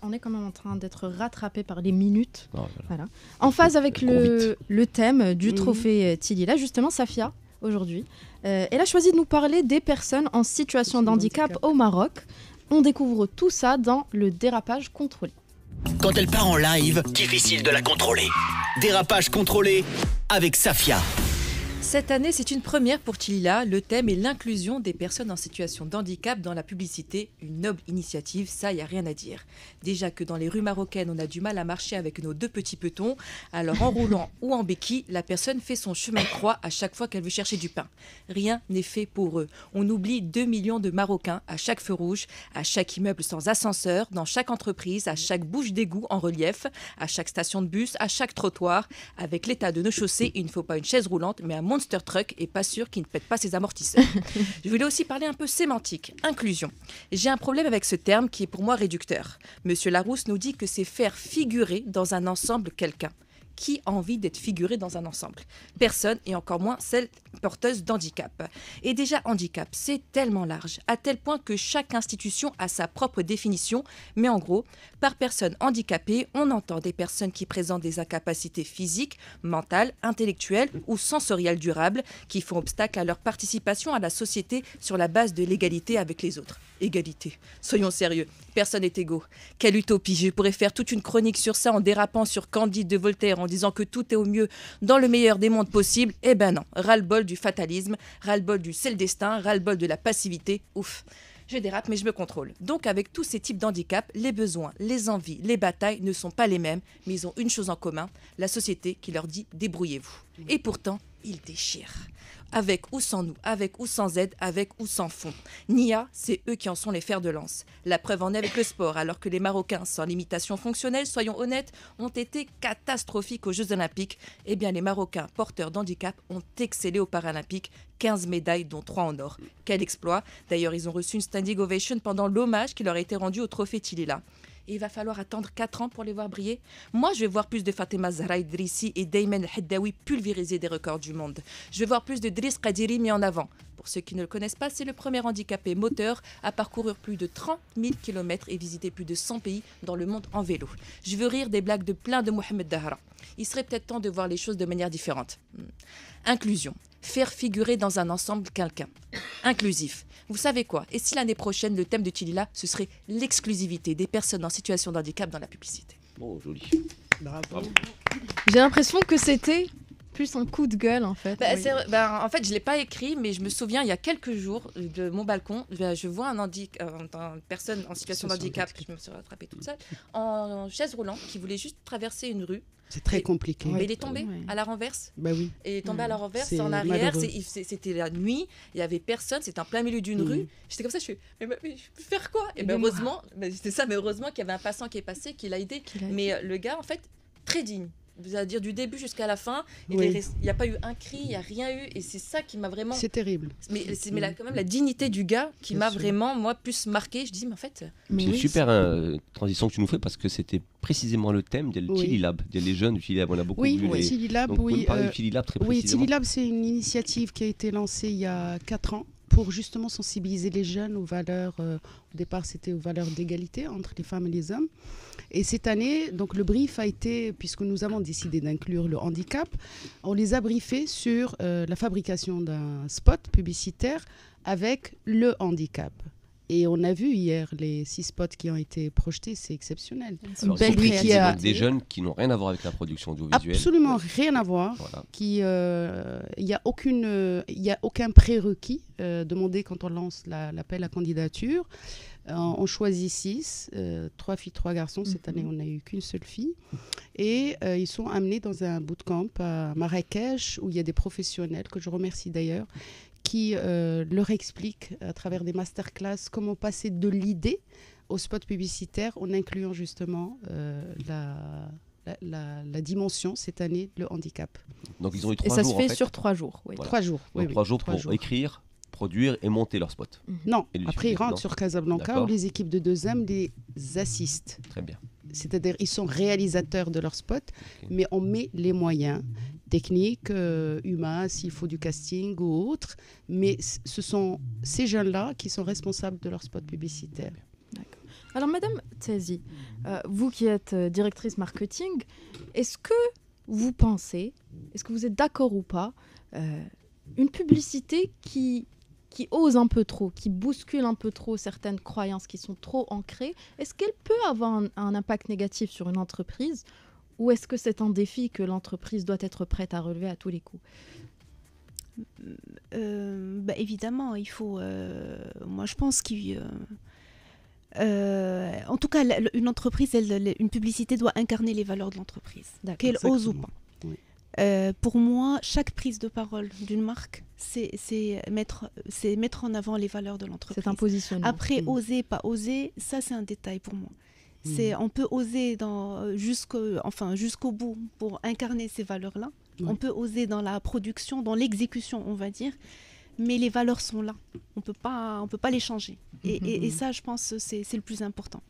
On est quand même en train d'être rattrapé par les minutes. Voilà. En phase avec le thème du trophée Tilila, justement, Safia, aujourd'hui, elle a choisi de nous parler des personnes en situation de handicap au Maroc. On découvre tout ça dans le dérapage contrôlé. Quand elle part en live, difficile de la contrôler. Dérapage contrôlé avec Safia. Cette année, c'est une première pour Tilila. Le thème est l'inclusion des personnes en situation de handicap dans la publicité. Une noble initiative, ça, il n'y a rien à dire. Déjà que dans les rues marocaines, on a du mal à marcher avec nos 2 petits petons. Alors en roulant ou en béquille, la personne fait son chemin de croix à chaque fois qu'elle veut chercher du pain. Rien n'est fait pour eux. On oublie 2 millions de Marocains à chaque feu rouge, à chaque immeuble sans ascenseur, dans chaque entreprise, à chaque bouche d'égout en relief, à chaque station de bus, à chaque trottoir. Avec l'état de nos chaussées, il ne faut pas une chaise roulante, mais un monster truck et pas sûr qu'il ne pète pas ses amortisseurs. Je voulais aussi parler un peu sémantique, inclusion. J'ai un problème avec ce terme qui est pour moi réducteur. Monsieur Larousse nous dit que c'est faire figurer dans un ensemble quelqu'un. Qui a envie d'être figuré dans un ensemble? Personne, et encore moins celle porteuse d'handicap. Et déjà, handicap, c'est tellement large, à tel point que chaque institution a sa propre définition. Mais en gros, par personne handicapée, on entend des personnes qui présentent des incapacités physiques, mentales, intellectuelles ou sensorielles durables, qui font obstacle à leur participation à la société sur la base de l'égalité avec les autres. égalité. Soyons sérieux, personne n'est égaux. Quelle utopie, je pourrais faire toute une chronique sur ça en dérapant sur Candide de Voltaire, en disant que tout est au mieux dans le meilleur des mondes possibles. Eh ben non, ras-le-bol du fatalisme, ras-le-bol du c'est le destin, ras-le-bol de la passivité, ouf. Je dérape, mais je me contrôle. Donc, avec tous ces types d'handicap, les besoins, les envies, les batailles ne sont pas les mêmes, mais ils ont une chose en commun, la société qui leur dit « débrouillez-vous ». Et pourtant, ils déchirent. Avec ou sans nous, avec ou sans aide, avec ou sans fonds. Nia, c'est eux qui en sont les fers de lance. La preuve en est avec le sport, alors que les Marocains, sans limitation fonctionnelle, soyons honnêtes, ont été catastrophiques aux Jeux Olympiques. Eh bien, les Marocains porteurs d'handicap ont excellé aux Paralympiques, 15 médailles, dont 3 en or. Quel exploit! D'ailleurs, ils ont reçu une standing ovation pendant l'hommage qui leur a été rendu au trophée Tilila. Et il va falloir attendre 4 ans pour les voir briller. Moi, je vais voir plus de Fatima Zahra Idrissi et Dayman Haddaoui pulvériser des records du monde. Je vais voir plus de Driss Qadiri mis en avant. Pour ceux qui ne le connaissent pas, c'est le premier handicapé moteur à parcourir plus de 30 000 km et visiter plus de 100 pays dans le monde en vélo. Je veux rire des blagues de plein de Mohamed Dahra. Il serait peut-être temps de voir les choses de manière différente. Inclusion. Faire figurer dans un ensemble quelqu'un. Inclusif. Vous savez quoi? Et si l'année prochaine, le thème de Tilila, ce serait l'exclusivité des personnes en situation de handicap dans la publicité? Oh, joli. Bravo. J'ai l'impression que c'était plus un coup de gueule, en fait. En fait, je ne l'ai pas écrit, mais je me souviens, il y a quelques jours, de mon balcon, je vois une personne en situation de handicap, je me suis rattrapée toute seule, en chaise roulante, qui voulait juste traverser une rue. C'est très compliqué. Mais il est tombé à la renverse. Bah oui. Et il est tombé à la renverse, en arrière. C'était la nuit, il n'y avait personne, c'était en plein milieu d'une rue. J'étais comme ça, je fais, mais je peux faire quoi? Et heureusement, c'était ça, mais heureusement qu'il y avait un passant qui est passé, qui l'a aidé. Mais le gars, en fait, très digne. C'est-à-dire du début jusqu'à la fin, il n'y a pas eu un cri, il n'y a rien eu, et c'est ça qui m'a vraiment... C'est terrible. Mais quand même la dignité du gars qui m'a vraiment, moi, plus marqué. Je dis, mais en fait... C'est une super transition que tu nous fais, parce que c'était précisément le thème de Tililab, les jeunes du Tililab. On a beaucoup vu les... Tililab, Donc, oui. Parler du Tililab très précisément. Tililab, c'est une initiative qui a été lancée il y a 4 ans pour justement sensibiliser les jeunes aux valeurs, au départ c'était aux valeurs d'égalité entre les femmes et les hommes. Et cette année, donc le brief a été, puisque nous avons décidé d'inclure le handicap, on les a briefés sur la fabrication d'un spot publicitaire avec le handicap. Et on a vu hier les 6 spots qui ont été projetés, c'est exceptionnel. Alors, c'est des jeunes qui n'ont rien à voir avec la production audiovisuelle. Absolument rien à voir. Voilà. Il n'y a aucun prérequis demandé quand on lance l'appel à candidature. On choisit 6, 3 filles, 3 garçons. Cette année, on n'a eu qu'une seule fille. Et ils sont amenés dans un bootcamp à Marrakech où il y a des professionnels, que je remercie d'ailleurs, qui leur expliquent à travers des masterclass comment passer de l'idée au spot publicitaire en incluant justement la dimension cette année, le handicap. Donc ils ont eu 3 jours. Et ça se fait sur 3 jours. Oui. Voilà. 3 jours. Donc, 3 jours pour écrire, produire et monter leur spot. Non, après ils rentrent sur Casablanca où les équipes de 2M les assistent. Très bien. C'est-à-dire ils sont réalisateurs de leur spot, mais on met les moyens techniques, humains, s'il faut du casting ou autre. Mais ce sont ces jeunes-là qui sont responsables de leur spot publicitaire. Alors, Madame Tzazi, vous qui êtes directrice marketing, est-ce que vous pensez, est-ce que vous êtes d'accord ou pas, une publicité qui ose un peu trop, qui bouscule un peu trop certaines croyances qui sont trop ancrées, est-ce qu'elle peut avoir un impact négatif sur une entreprise ou est-ce que c'est un défi que l'entreprise doit être prête à relever à tous les coups? Évidemment, il faut... moi, je pense qu'il... en tout cas, une entreprise, une publicité doit incarner les valeurs de l'entreprise, qu'elle ose ou pas. Oui. Pour moi, chaque prise de parole d'une marque, c'est mettre en avant les valeurs de l'entreprise. C'est un positionnement. Après, oser, pas oser, ça c'est un détail pour moi. On peut oser jusqu'au bout pour incarner ces valeurs-là. Oui. On peut oser dans la production, dans l'exécution, on va dire. Mais les valeurs sont là. On peut pas les changer. Et ça, je pense, c'est le plus important.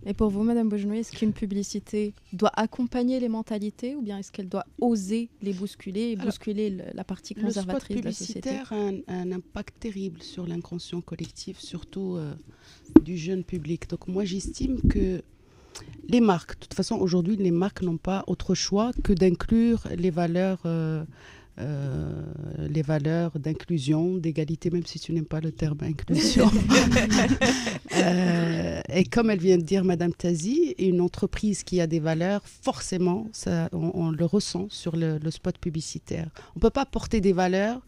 Et pour vous, Madame Beaugenouille, est-ce qu'une publicité doit accompagner les mentalités ou bien est-ce qu'elle doit oser les bousculer et bousculer la partie conservatrice de la société? Le spot publicitaire a un impact terrible sur l'inconscient collectif, surtout du jeune public. Donc moi, j'estime que les marques, de toute façon, aujourd'hui, les marques n'ont pas autre choix que d'inclure les valeurs les valeurs d'inclusion, d'égalité, même si tu n'aimes pas le terme inclusion. Et comme elle vient de dire, Madame Tazi, une entreprise qui a des valeurs, forcément, ça, on le ressent sur le spot publicitaire. On ne peut pas porter des valeurs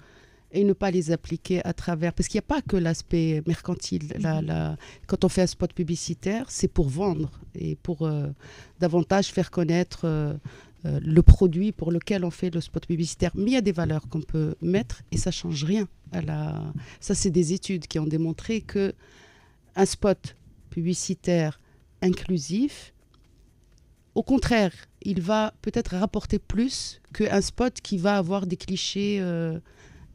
et ne pas les appliquer à travers... Parce qu'il n'y a pas que l'aspect mercantile. Quand on fait un spot publicitaire, c'est pour vendre et pour davantage faire connaître le produit pour lequel on fait le spot publicitaire. Mais il y a des valeurs qu'on peut mettre et ça ne change rien. Ça, c'est des études qui ont démontré qu'un spot publicitaire inclusif, au contraire, il va peut-être rapporter plus qu'un spot qui va avoir des clichés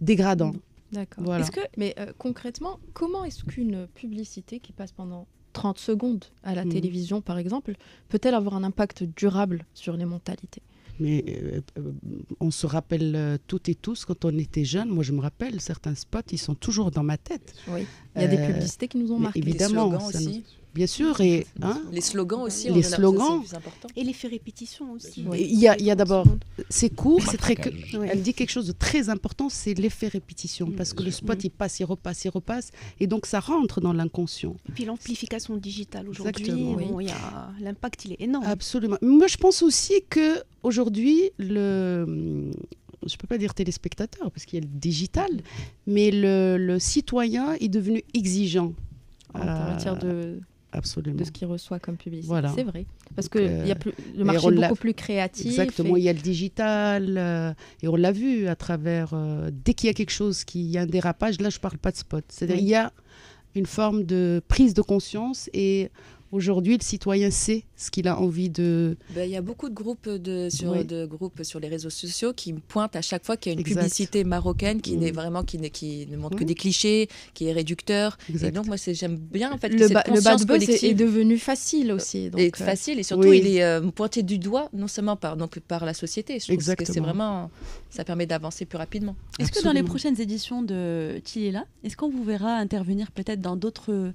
dégradants. D'accord. Voilà. Mais concrètement, comment est-ce qu'une publicité qui passe pendant 30 secondes à la télévision, par exemple, peut-elle avoir un impact durable sur les mentalités ? Mais on se rappelle toutes et tous, quand on était jeunes, moi je me rappelle, certains spots, ils sont toujours dans ma tête. Oui, il y a des publicités qui nous ont marqué. Évidemment, des slogans aussi. Bien sûr, et les slogans aussi, les slogans, c'est important. Et l'effet répétition aussi. Oui. Il y a d'abord, c'est court, c'est très. Elle dit quelque chose de très important, c'est l'effet répétition, parce que le spot il passe, il repasse, et donc ça rentre dans l'inconscient. Et puis l'amplification digitale aujourd'hui, l'impact il est énorme. Absolument. Moi je pense aussi que aujourd'hui je peux pas dire téléspectateur parce qu'il y a le digital, mais le citoyen est devenu exigeant en matière absolument de ce qu'il reçoit comme publicité. Voilà. C'est vrai. Parce que le marché est beaucoup plus créatif. Exactement, il y a le digital, et on l'a vu à travers... dès qu'il y a quelque chose, qu'il y a un dérapage, là je ne parle pas de spot. C'est-à-dire il y a une forme de prise de conscience et... Aujourd'hui, le citoyen sait ce qu'il a envie de... Il y a beaucoup de groupes, groupes sur les réseaux sociaux qui pointent à chaque fois qu'il y a une publicité marocaine qui n'est vraiment qui ne montre que des clichés, qui est réducteur. Et donc moi j'aime bien en fait le cette conscience bad buzz collective est devenu facile aussi. Donc, et facile et surtout il est pointé du doigt non seulement par la société. Je trouve que c'est vraiment ça permet d'avancer plus rapidement. Est-ce que dans les prochaines éditions de Tchilela, est-ce qu'on vous verra intervenir peut-être dans d'autres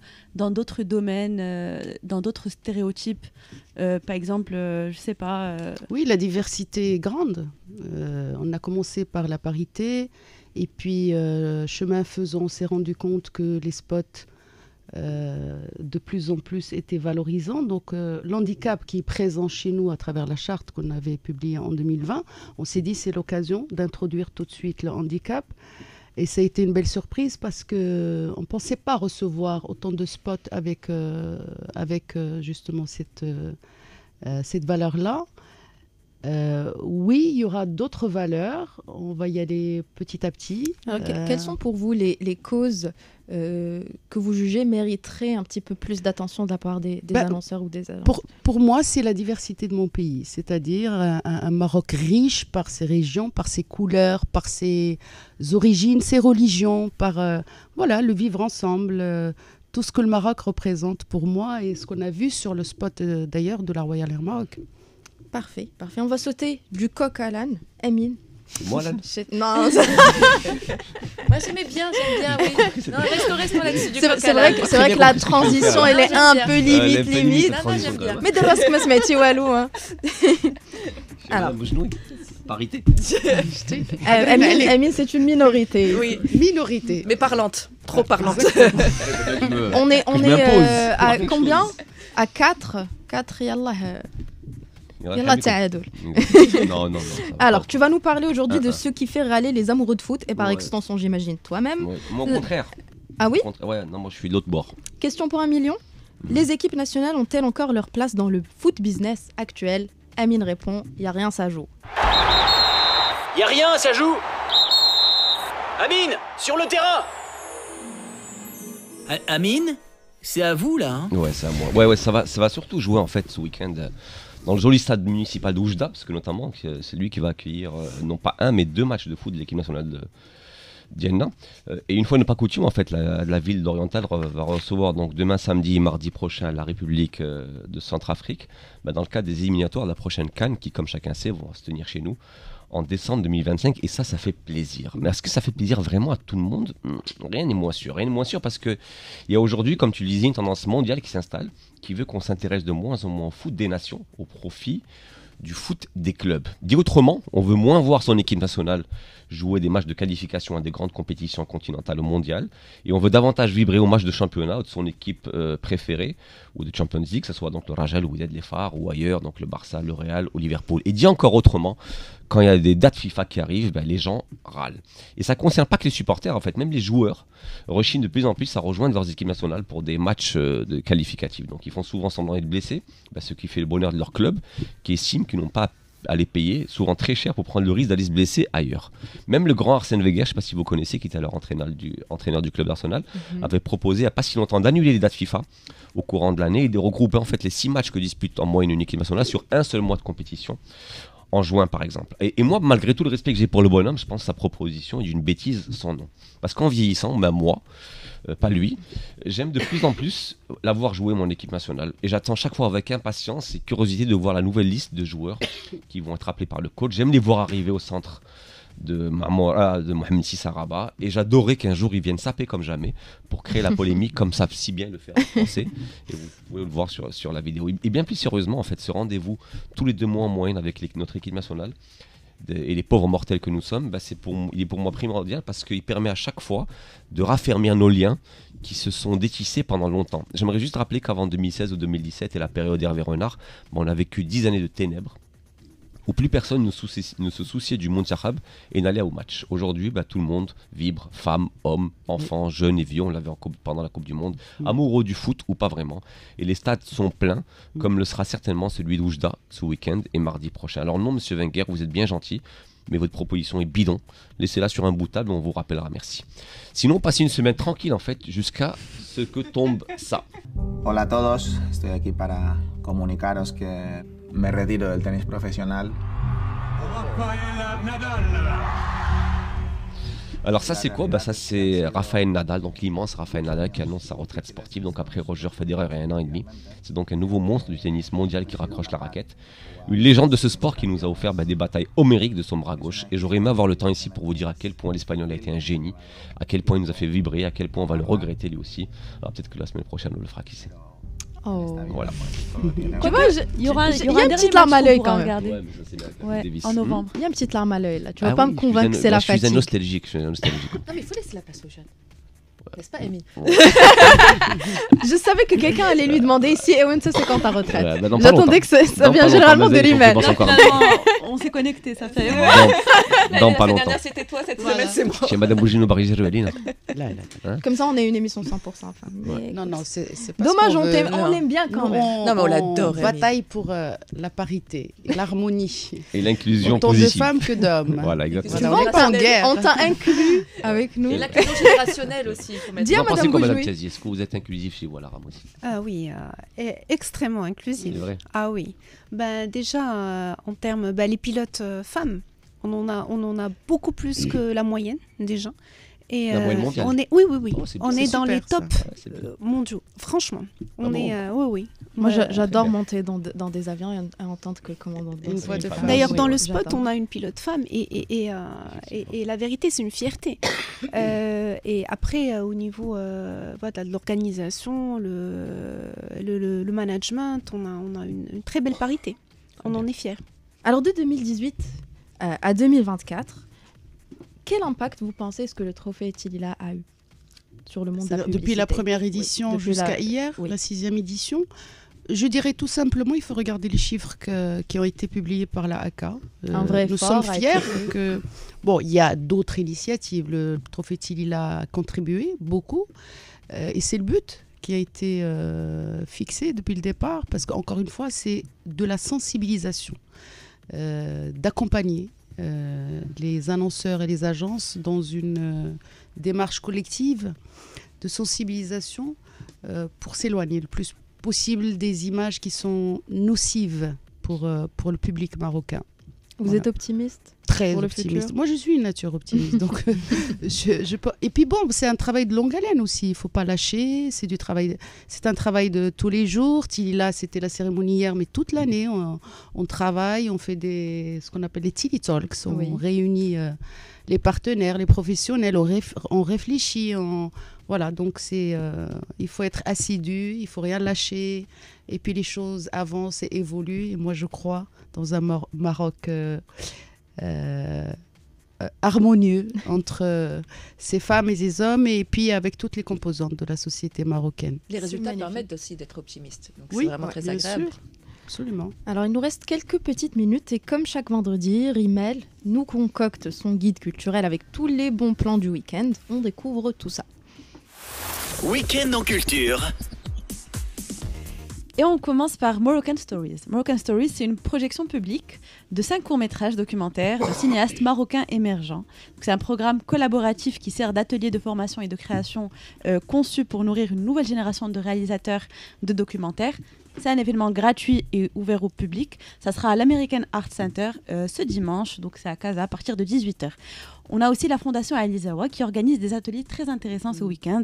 domaines? Dans d'autres stéréotypes, par exemple, je sais pas... Oui, la diversité est grande. On a commencé par la parité, et puis chemin faisant, on s'est rendu compte que les spots de plus en plus étaient valorisants. Donc l'handicap qui est présent chez nous à travers la charte qu'on avait publiée en 2020, on s'est dit c'est l'occasion d'introduire tout de suite le handicap. Et ça a été une belle surprise parce qu'on ne pensait pas recevoir autant de spots avec justement cette valeur-là. Oui, il y aura d'autres valeurs. On va y aller petit à petit. Alors, quelles sont pour vous les causes que vous jugez mériteraient un petit peu plus d'attention de la part des annonceurs ou des agences? Pour moi, c'est la diversité de mon pays. C'est-à-dire un Maroc riche par ses régions, par ses couleurs, par ses origines, ses religions, par le vivre ensemble. Tout ce que le Maroc représente pour moi et ce qu'on a vu sur le spot d'ailleurs de la Royal Air Maroc. Parfait. On va sauter du coq à l'âne. Amine. Moi, l'âne Non, moi j'aime bien, oui. Non, restons là-dessus du coq à c'est l'âne. vrai que la transition, elle est un peu limite. Non, j'aime bien. Mais de reste, me smeti walou. Alors, parité. Amine, c'est une minorité. Oui, minorité. Mais parlante, trop parlante. On est à combien? À 4. 4, yallah. Non. Alors, tu vas nous parler aujourd'hui de ce qui fait râler les amoureux de foot et par extension, j'imagine, toi-même. Moi, au contraire. Ah oui? Moi, je suis de l'autre bord. Question pour 1 million. Les équipes nationales ont-elles encore leur place dans le foot business actuel? Amine répond, il n'y a rien, ça joue. Y a rien, ça joue. Amine, sur le terrain. Amine, c'est à vous là, hein? Ouais, c'est à moi. Ouais, ça va surtout jouer en fait ce week-end dans le joli stade municipal d'Oujda, parce que notamment c'est lui qui va accueillir non pas un mais 2 matchs de foot de l'équipe nationale de Dienna. Et une fois n'est pas coutume, en fait, la ville d'Oriental va recevoir donc demain samedi et mardi prochain la République de Centrafrique, dans le cadre des éliminatoires de la prochaine CAN qui, comme chacun sait, vont se tenir chez nous en décembre 2025, et ça fait plaisir. Mais est-ce que ça fait plaisir vraiment à tout le monde? Rien n'est moins sûr parce qu'il y a aujourd'hui, comme tu le disais, une tendance mondiale qui s'installe, qui veut qu'on s'intéresse de moins en moins au foot des nations, au profit du foot des clubs. Dit autrement, on veut moins voir son équipe nationale jouer des matchs de qualification à des grandes compétitions continentales ou mondiales, et on veut davantage vibrer aux matchs de championnat de son équipe préférée, ou de Champions League, que ce soit donc le Raja, le Wydad, les Phares, ou ailleurs, donc le Barça, le Real, ou Liverpool. Et dit encore autrement, quand il y a des dates FIFA qui arrivent, les gens râlent. Et ça ne concerne pas que les supporters, en fait, même les joueurs rechignent de plus en plus à rejoindre leurs équipes nationales pour des matchs qualificatifs. Donc ils font souvent semblant d'être blessés, ce qui fait le bonheur de leur club, qui estiment qu'ils n'ont pas à les payer, souvent très cher, pour prendre le risque d'aller se blesser ailleurs. Même le grand Arsène Wenger, je ne sais pas si vous connaissez, qui était alors entraîneur du club d'Arsenal, avait proposé il n'y a pas si longtemps d'annuler les dates FIFA au courant de l'année et de regrouper en fait les 6 matchs que dispute en moyenne une équipe nationale sur un seul mois de compétition, en juin par exemple. Et moi, malgré tout le respect que j'ai pour le bonhomme, je pense que sa proposition est d'une bêtise sans nom. Parce qu'en vieillissant, même moi, pas lui, j'aime de plus en plus la voir jouer mon équipe nationale. Et j'attends chaque fois avec impatience et curiosité de voir la nouvelle liste de joueurs qui vont être appelés par le coach. J'aime les voir arriver au centre de Mohamed Sissa Rabat, et j'adorais qu'un jour ils viennent saper comme jamais pour créer la polémique comme savent si bien le faire les Français, et vous pouvez le voir sur la vidéo. Et bien plus sérieusement, en fait, ce rendez-vous tous les 2 mois en moyenne avec notre équipe nationale et les pauvres mortels que nous sommes, il est pour moi primordial parce qu'il permet à chaque fois de raffermir nos liens qui se sont détissés pendant longtemps. J'aimerais juste rappeler qu'avant 2016 ou 2017 et la période Hervé Renard, on a vécu 10 années de ténèbres où plus personne ne se souciait du Mountakab et n'allait au match. Aujourd'hui, tout le monde vibre, femmes, hommes, enfants, jeunes et vieux, on l'avait pendant la Coupe du Monde, amoureux du foot ou pas vraiment. Et les stades sont pleins, comme le sera certainement celui d'Oujda ce week-end et mardi prochain. Alors non, monsieur Wenger, vous êtes bien gentil, mais votre proposition est bidon. Laissez-la sur un bout de table et on vous rappellera merci. Sinon, passez une semaine tranquille en fait, jusqu'à ce que tombe ça. Hola a todos, estoy aquí para comunicaros que me retiro del tenis profesional. Alors ça c'est quoi ? Ça c'est Rafael Nadal, donc l'immense Rafael Nadal qui annonce sa retraite sportive, donc après Roger Federer et 1 an et demi. C'est donc un nouveau monstre du tennis mondial qui raccroche la raquette. Une légende de ce sport qui nous a offert des batailles homériques de son bras gauche. Et j'aurais aimé avoir le temps ici pour vous dire à quel point l'Espagnol a été un génie, à quel point il nous a fait vibrer, à quel point on va le regretter lui aussi. Alors peut-être que la semaine prochaine on le fera, qui sait. Oh. Voilà. Tu vois, il y a une petite larme à l'œil quand même. En novembre. Il y a une petite larme à l'œil là. Tu vas pas me convaincre que c'est la fatigue. Je suis nostalgique. Non mais il faut laisser la place aux jeunes. N'est-ce pas, Amy? Je savais que quelqu'un allait lui demander si Ewen, c'est quand ta retraite. J'attendais que ça vient généralement de lui-même. On s'est connecté, ça fait. Dans pas longtemps. C'était toi, cette semaine, c'est moi. Chez Madame Bougino Barizéruelina. Comme ça, on est une émission 100%. Enfin, Non, c'est pas dommage, on l'aime bien quand même. Non, mais on l'adore. On bataille pour la parité, l'harmonie. Et l'inclusion positive. Autant de femmes que d'hommes. Voilà, exactement. Tu vois, on t'a inclus avec nous. Et l'inclusion générationnelle aussi. Dis à Madame Bouginoui. Est-ce que vous êtes inclusif chez vous à la Ramos? Ah oui, extrêmement inclusif. C'est vrai. Ah oui. Déjà, en termes, les pilotes femmes, on en a beaucoup plus que la moyenne déjà. Et la moyenne mondiale. Oui. Oh, on est dans les super, tops mondiaux. Franchement, on est. Oui. Moi, j'adore monter dans des avions et entendre que le commandant de une voix de femme. D'ailleurs, dans le spot, on a une pilote femme et la vérité, c'est une fierté. Et après, au niveau de l'organisation, le management, on a une très belle parité. On en est fiers. Alors, de 2018 à 2024, quel impact vous pensez est-ce que le trophée Tilila a eu sur le monde de la publicité? Depuis la première édition jusqu'à hier, la 6e édition, je dirais tout simplement, il faut regarder les chiffres qui ont été publiés par la AK. Nous sommes fiers que... Bon, il y a d'autres initiatives. Le trophée Tilila a contribué beaucoup. Et c'est le but qui a été fixé depuis le départ. Parce qu'encore une fois, c'est de la sensibilisation, d'accompagner les annonceurs et les agences dans une démarche collective de sensibilisation pour s'éloigner le plus possible des images qui sont nocives pour le public marocain. Vous êtes optimiste? Très pour optimiste. Moi, je suis une nature optimiste. Donc, Et puis bon, c'est un travail de longue haleine aussi. Il ne faut pas lâcher. C'est un travail de tous les jours. Tilila, c'était la cérémonie hier, mais toute l'année, on travaille. On fait ce qu'on appelle les Tili Talks. On réunit les partenaires, les professionnels ont réfléchi. Voilà, donc il faut être assidu, il faut rien lâcher. Et puis les choses avancent et évoluent. Et moi, je crois dans un Maroc harmonieux entre ces femmes et ces hommes, et puis avec toutes les composantes de la société marocaine. Les résultats permettent aussi d'être optimiste. Donc oui, c'est vraiment très agréable. Sûr. Absolument. Alors, il nous reste quelques petites minutes et comme chaque vendredi, Rimel nous concocte son guide culturel avec tous les bons plans du week-end. On découvre tout ça. Week-end en culture. Et on commence par Moroccan Stories. Moroccan Stories, c'est une projection publique de 5 courts-métrages documentaires de cinéastes marocains émergents. C'est un programme collaboratif qui sert d'atelier de formation et de création conçu pour nourrir une nouvelle génération de réalisateurs de documentaires. C'est un événement gratuit et ouvert au public. Ça sera à l'American Art Center ce dimanche, donc c'est à Casa à partir de 18h. On a aussi la Fondation Alizawa qui organise des ateliers très intéressants ce week-end.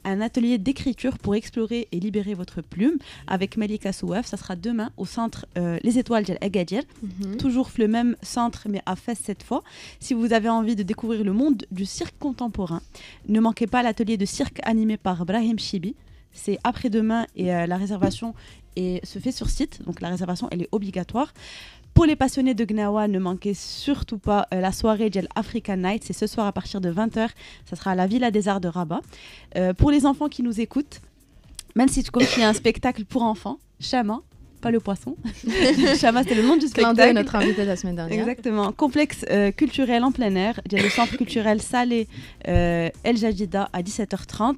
Un atelier d'écriture pour explorer et libérer votre plume avec Malika Souaf. Ça sera demain au centre Les Étoiles d'El Agadir. Toujours le même centre, mais à Fès cette fois. Si vous avez envie de découvrir le monde du cirque contemporain, ne manquez pas l'atelier de cirque animé par Brahim Chibi. C'est après-demain et la réservation se fait sur site. Donc la réservation, elle est obligatoire. Pour les passionnés de Gnawa, ne manquez surtout pas la soirée Gel African Night. C'est ce soir à partir de 20h. Ça sera à la Villa des Arts de Rabat. Pour les enfants qui nous écoutent, même si il y a un spectacle pour enfants, Chama, pas le poisson. Chama, c'est le nom du spectacle. Clin d'œil, notre invité la semaine dernière. Exactement. Complexe culturel en plein air. Il y a le centre culturel Salé El Jadida à 17h30.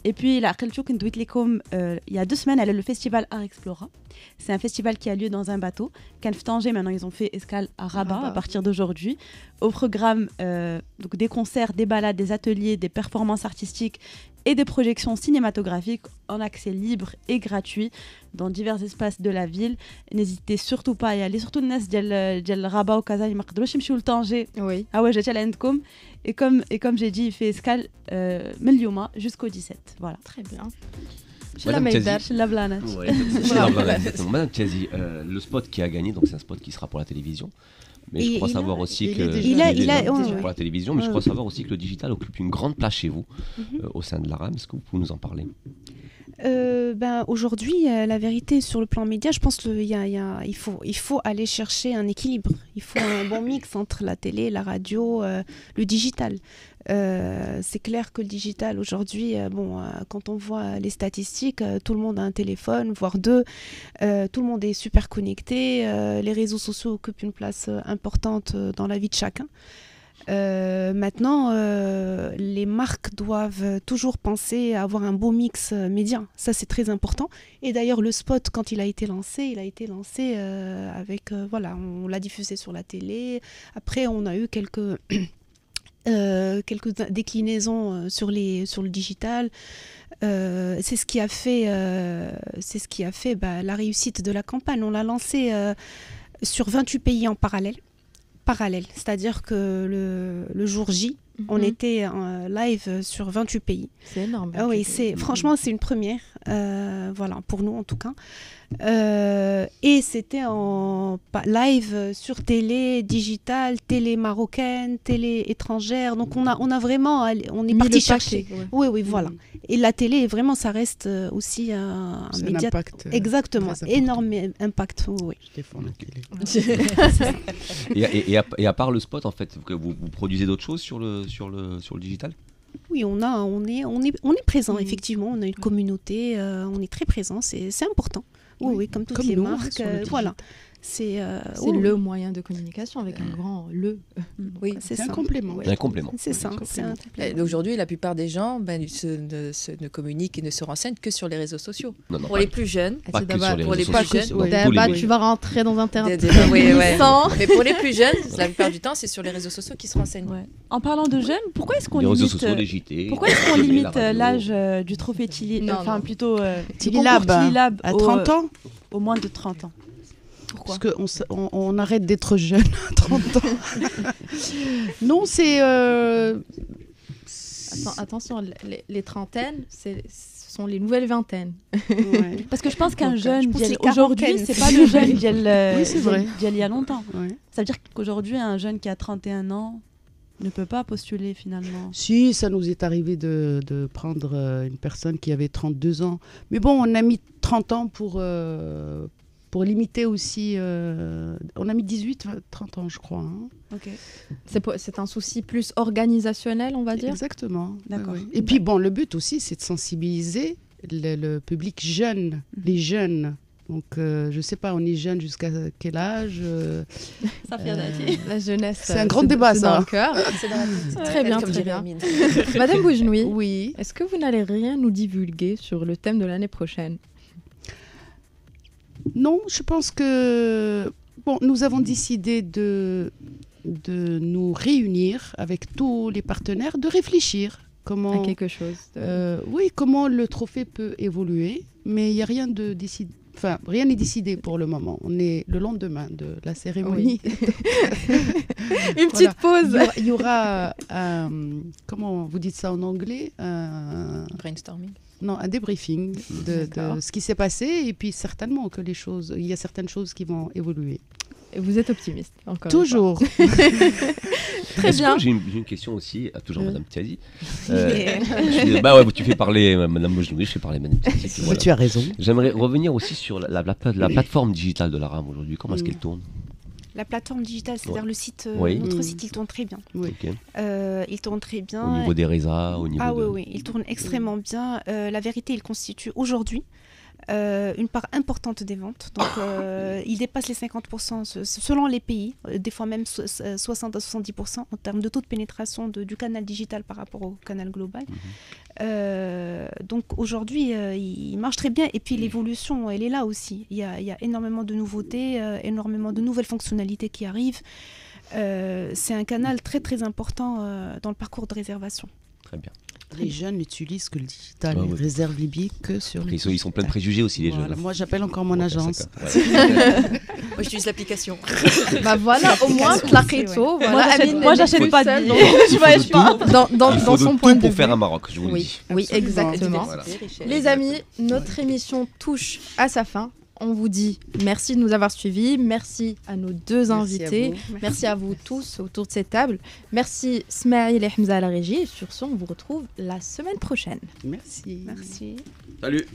Et puis, la culture il y a 2 semaines, elle a le festival Art Explora. C'est un festival qui a lieu dans un bateau. Cannes Tanger, maintenant, ils ont fait escale à Rabat à partir d'aujourd'hui. Au programme, donc des concerts, des balades, des ateliers, des performances artistiques et des projections cinématographiques en accès libre et gratuit dans divers espaces de la ville. N'hésitez surtout pas à y aller. Surtout Nes ديال Rabat au Casa, ils ما قدروش يمشيو لطنجة. Oui. Ah ouais, j'étais عندكم. Et comme j'ai dit, il fait escale من اليوم jusqu'au 17. Voilà. Très bien. Madame Tiazi, le spot qui a gagné, donc c'est un spot qui sera pour la télévision. Mais je crois savoir aussi que pour la télévision, mais je crois savoir aussi que le digital occupe une grande place chez vous au sein de l'ARAM. Est-ce que vous pouvez nous en parler? Aujourd'hui, la vérité sur le plan média, je pense qu'il faut aller chercher un équilibre. Il faut un bon mix entre la télé, la radio, le digital. C'est clair que le digital aujourd'hui, quand on voit les statistiques, tout le monde a un téléphone, voire 2. Tout le monde est super connecté. Les réseaux sociaux occupent une place importante dans la vie de chacun. Maintenant, les marques doivent toujours penser à avoir un beau mix média. Ça, c'est très important. Et d'ailleurs, le spot, quand il a été lancé avec... on l'a diffusé sur la télé. Après, on a eu quelques déclinaisons sur le digital. C'est ce qui a fait la réussite de la campagne. On l'a lancé sur 28 pays en parallèle, c'est-à-dire que le jour J, on était en live sur 28 pays. C'est énorme. Oui, franchement, c'est une première, pour nous en tout cas. Et c'était en live sur télé digitale, télé marocaine, télé étrangère. Donc on a vraiment, on est parti chercher. Oui, voilà. Et la télé, vraiment, ça reste aussi un média. Impact, exactement, énorme impact. Oui. Je défends la télé. Et à part le spot, en fait, vous produisez d'autres choses sur le digital? Oui, on est présent, effectivement. On a une communauté, on est très présent, c'est important. Oui, comme toutes les marques. Voilà. C'est le moyen de communication avec un grand le. Oui, c'est un complément. Un complément. C'est ça. Aujourd'hui, la plupart des gens ne communiquent et ne se renseignent que sur les réseaux sociaux. Non, pour les plus jeunes, pas que sur les réseaux sociaux. Tu vas rentrer dans un terrain. Mais pour les plus jeunes, la plupart du temps, c'est sur les réseaux sociaux qu'ils se renseignent. Ouais. En parlant de jeunes, pourquoi est-ce qu'on les limite réseaux sociaux, les JT, pourquoi est-ce qu'on limite l'âge du trophée Tilly, plutôt Tilly Lab à 30 ans, au moins de 30 ans? Pourquoi? Parce qu'on arrête d'être jeune à 30 ans. Non, c'est... Attention, les trentaines, ce sont les nouvelles vingtaines. Ouais. Parce que je pense qu'un jeune aujourd'hui, c'est pas le jeune d'il y a longtemps. Ouais. Ça veut dire qu'aujourd'hui, un jeune qui a 31 ans, ne peut pas postuler finalement. Si, ça nous est arrivé de prendre une personne qui avait 32 ans. Mais bon, on a mis 30 ans pour limiter aussi. On a mis 18, 30 ans, je crois. Hein. Ok. C'est un souci plus organisationnel, on va dire. Exactement. D'accord. Oui. Et puis, bon, le but aussi, c'est de sensibiliser le public jeune, les jeunes. Donc, je ne sais pas, on est jeune jusqu'à quel âge La jeunesse. C'est un grand débat, c'est ça. dans le cœur. Très bien, très bien. Madame Boujnoui, oui. Est-ce que vous n'allez rien nous divulguer sur le thème de l'année prochaine? Non, je pense que nous avons décidé de nous réunir avec tous les partenaires, de réfléchir comment à quelque chose. Oui, comment le trophée peut évoluer, mais il n'y a rien de décidé. Enfin, rien n'est décidé pour le moment. On est le lendemain de la cérémonie. Oui. Une petite pause. Il y aura comment vous dites ça en anglais? Brainstorming. Non, un débriefing de ce qui s'est passé, et puis certainement que il y a certaines choses qui vont évoluer. Et vous êtes optimiste, encore toujours. Très bien. J'ai une question aussi, toujours Madame Tiazi. Ouais, tu fais parler Madame Boujnoui, je fais parler Madame Tiazi. Voilà. Tu as raison. J'aimerais revenir aussi sur la plateforme digitale de la RAM aujourd'hui. Comment est-ce qu'elle tourne? La plateforme digitale, c'est-à-dire le site, Oui. notre site, il tourne très bien. Oui. Okay. Il tourne très bien. Au niveau des résas, au niveau oui, il tourne extrêmement bien. La vérité, il constitue aujourd'hui une part importante des ventes. Donc, il dépasse les 50% selon les pays, des fois même 60 à 70% en termes de taux de pénétration du canal digital par rapport au canal global. Donc, aujourd'hui, il marche très bien. Et puis, l'évolution, elle est là aussi. Il y a énormément de nouveautés, énormément de nouvelles fonctionnalités qui arrivent. C'est un canal très, très important dans le parcours de réservation. Très bien. Les jeunes n'utilisent que le digital, ils réservent les billets que sur le digital. Ils sont pleins de préjugés aussi, les jeunes. Moi, j'appelle encore mon agence. Moi, j'utilise l'application. Bah voilà, au moins, Tlaketo. Moi, j'achète pas de billets. Je voyage pas. Dans son point de vue. Pour faire un Maroc, je vous le dis. Oui, exactement. Les amis, notre émission touche à sa fin. On vous dit merci de nous avoir suivis, merci à nos deux invités, merci à vous tous autour de cette table, merci Smaïl et Hamza à la régie, et sur ce on vous retrouve la semaine prochaine. Merci. Merci. Salut.